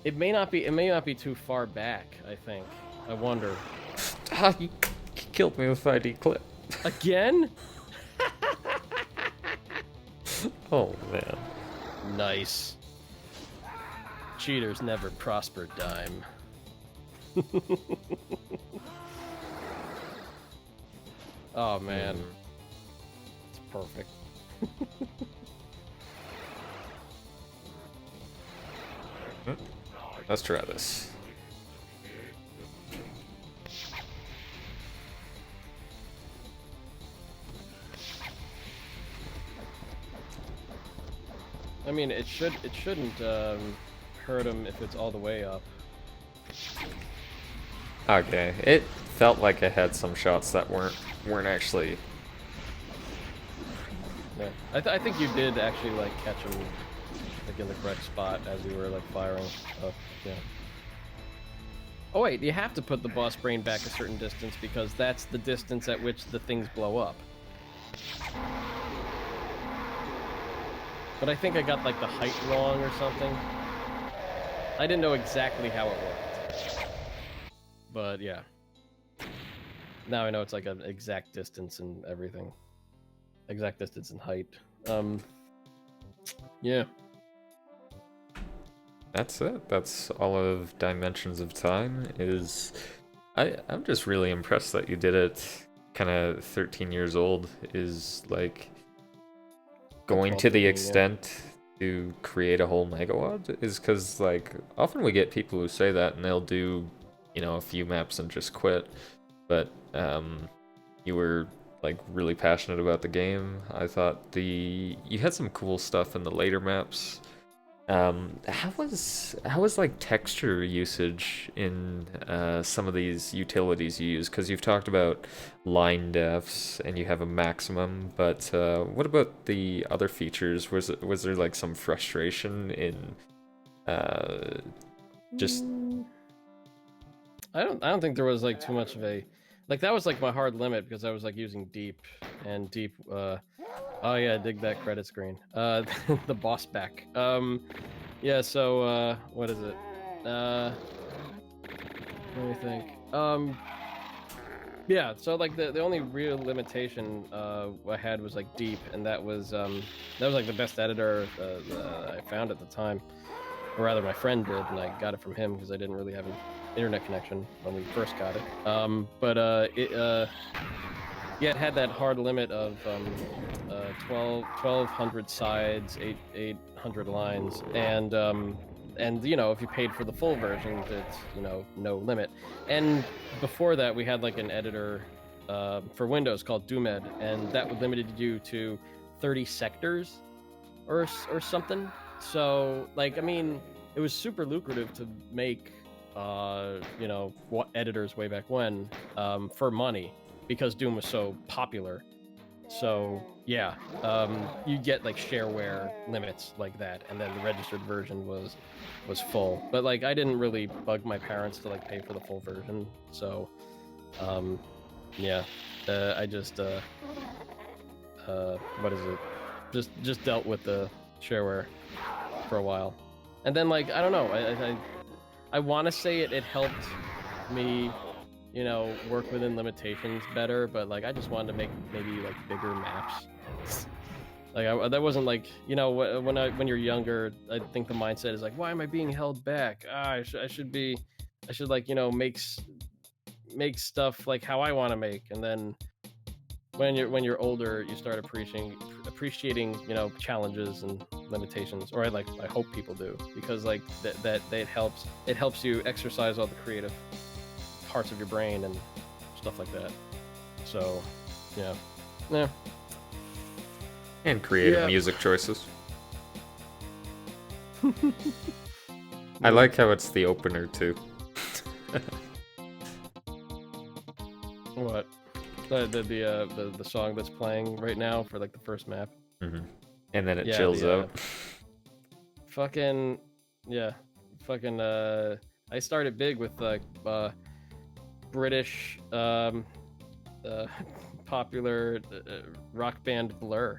It may not be too far back. I think. I wonder. Ah, you killed me with 5D clip. Again? Oh man. Nice. Cheaters never prosper, Dime. Oh man. It's perfect. Let's try this. I mean, it shouldn't hurt him if it's all the way up. Okay, it felt like I had some shots that weren't actually. Yeah, I think you did actually like catch him like in the correct spot as you were like firing up. Yeah. Oh wait, you have to put the boss brain back a certain distance because that's the distance at which the things blow up. But I think I got like the height wrong or something. I didn't know exactly how it worked. But yeah. Now I know it's like an exact distance and everything. Exact distance and height. Yeah. That's it. That's all of Dimensions of Time. I'm just really impressed that you did it kind of 13 years old. Is like going 12, to the 13, extent to create a whole megawatt is because like often we get people who say that and they'll do, a few maps and just quit. But you were like really passionate about the game. I thought you had some cool stuff in the later maps. How was like texture usage in some of these utilities you use? Because you've talked about line defs and you have a maximum, but what about the other features? Was there like some frustration in just I don't think there was like too much of a like that was like my hard limit because I was like using deep and deep oh yeah, dig that credit screen. The boss back. Yeah, so what is it? Let me think. Yeah, so like the only real limitation I had was like deep, and that was like the best editor I found at the time, or rather my friend did, and I got it from him because I didn't really have an internet connection when we first got it. Yeah, it had that hard limit of 1,200 sides, 800 lines, and if you paid for the full version, it's no limit. And before that, we had like an editor for Windows called Doomed, and that limited you to 30 sectors or something. So like, I mean, it was super lucrative to make editors way back when for money because Doom was so popular. So yeah, you get like shareware limits like that, and then the registered version was full. But like, I didn't really bug my parents to like pay for the full version, so yeah, I just what is it? Just dealt with the shareware for a while, and then like I don't know, I want to say it helped me work within limitations better, but like I just wanted to make maybe like bigger maps. Like that wasn't like when you're younger, I think the mindset is like, why am I being held back? I should like make stuff like how I want to make. And then when you're older, you start appreciating challenges and limitations, or I hope people do, because like that it helps you exercise all the creative parts of your brain and stuff like that. So yeah. and creative music choices. I like how it's the opener too. What? The song that's playing right now for like the first map. Mm-hmm. And then it chills out. Fucking yeah, fucking I started big with like British popular rock band Blur.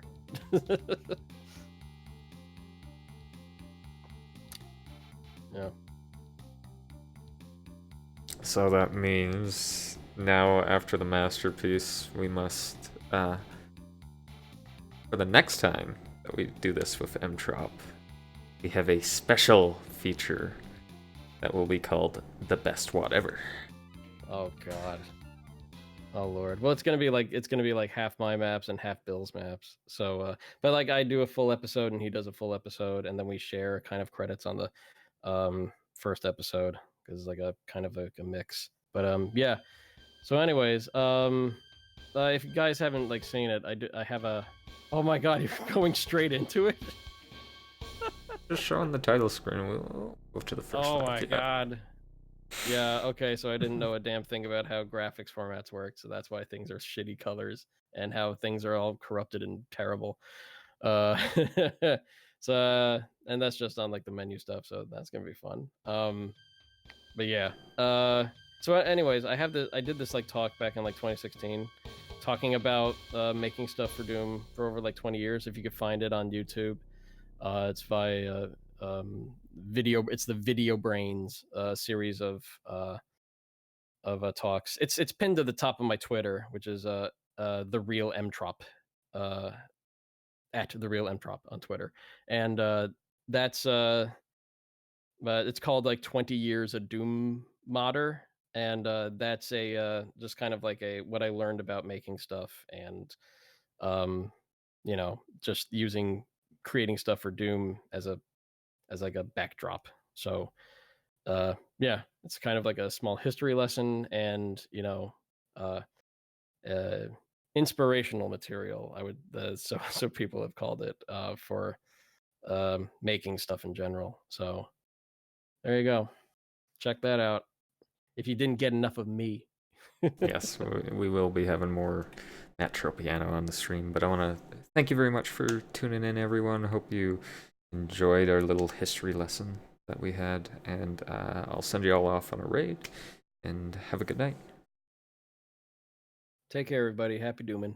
Yeah. So that means now, after the masterpiece, we must, for the next time that we do this with Mtrop, we have a special feature that will be called the best whatever. Oh God. Oh Lord. Well, it's gonna be like half my maps and half Bill's maps. So, but like I do a full episode and he does a full episode, and then we share kind of credits on the first episode because it's like a kind of a mix. But yeah. So, anyways, if you guys haven't like seen it, I have a. Oh my God, you're going straight into it. just showing the title screen. We'll move to the first Oh lap. my Yeah. god. Yeah, okay, so I didn't know a damn thing about how graphics formats work, so that's why things are shitty colors and how things are all corrupted and terrible. Uh so and that's just on like the menu stuff, so that's gonna be fun. But yeah. So anyways, I did this like talk back in like 2016 talking about making stuff for Doom for over like 20 years. If you could find it on YouTube. It's by it's the Video Brains series of talks. It's pinned to the top of my Twitter, which is the real Mtrop, uh at the real Mtrop on Twitter, and that's but it's called like 20 years of Doom modder, and that's a just kind of like a what I learned about making stuff, and um just using creating stuff for Doom as like a backdrop. So yeah, it's kind of like a small history lesson, and uh, uh, inspirational material. I would so people have called it for making stuff in general. So there you go. Check that out. If you didn't get enough of me. Yes, we will be having more Matt Tropiano on the stream. But I want to thank you very much for tuning in, everyone. Hope you enjoyed our little history lesson that we had, and I'll send you all off on a raid. And have a good night. Take care, everybody. Happy dooming.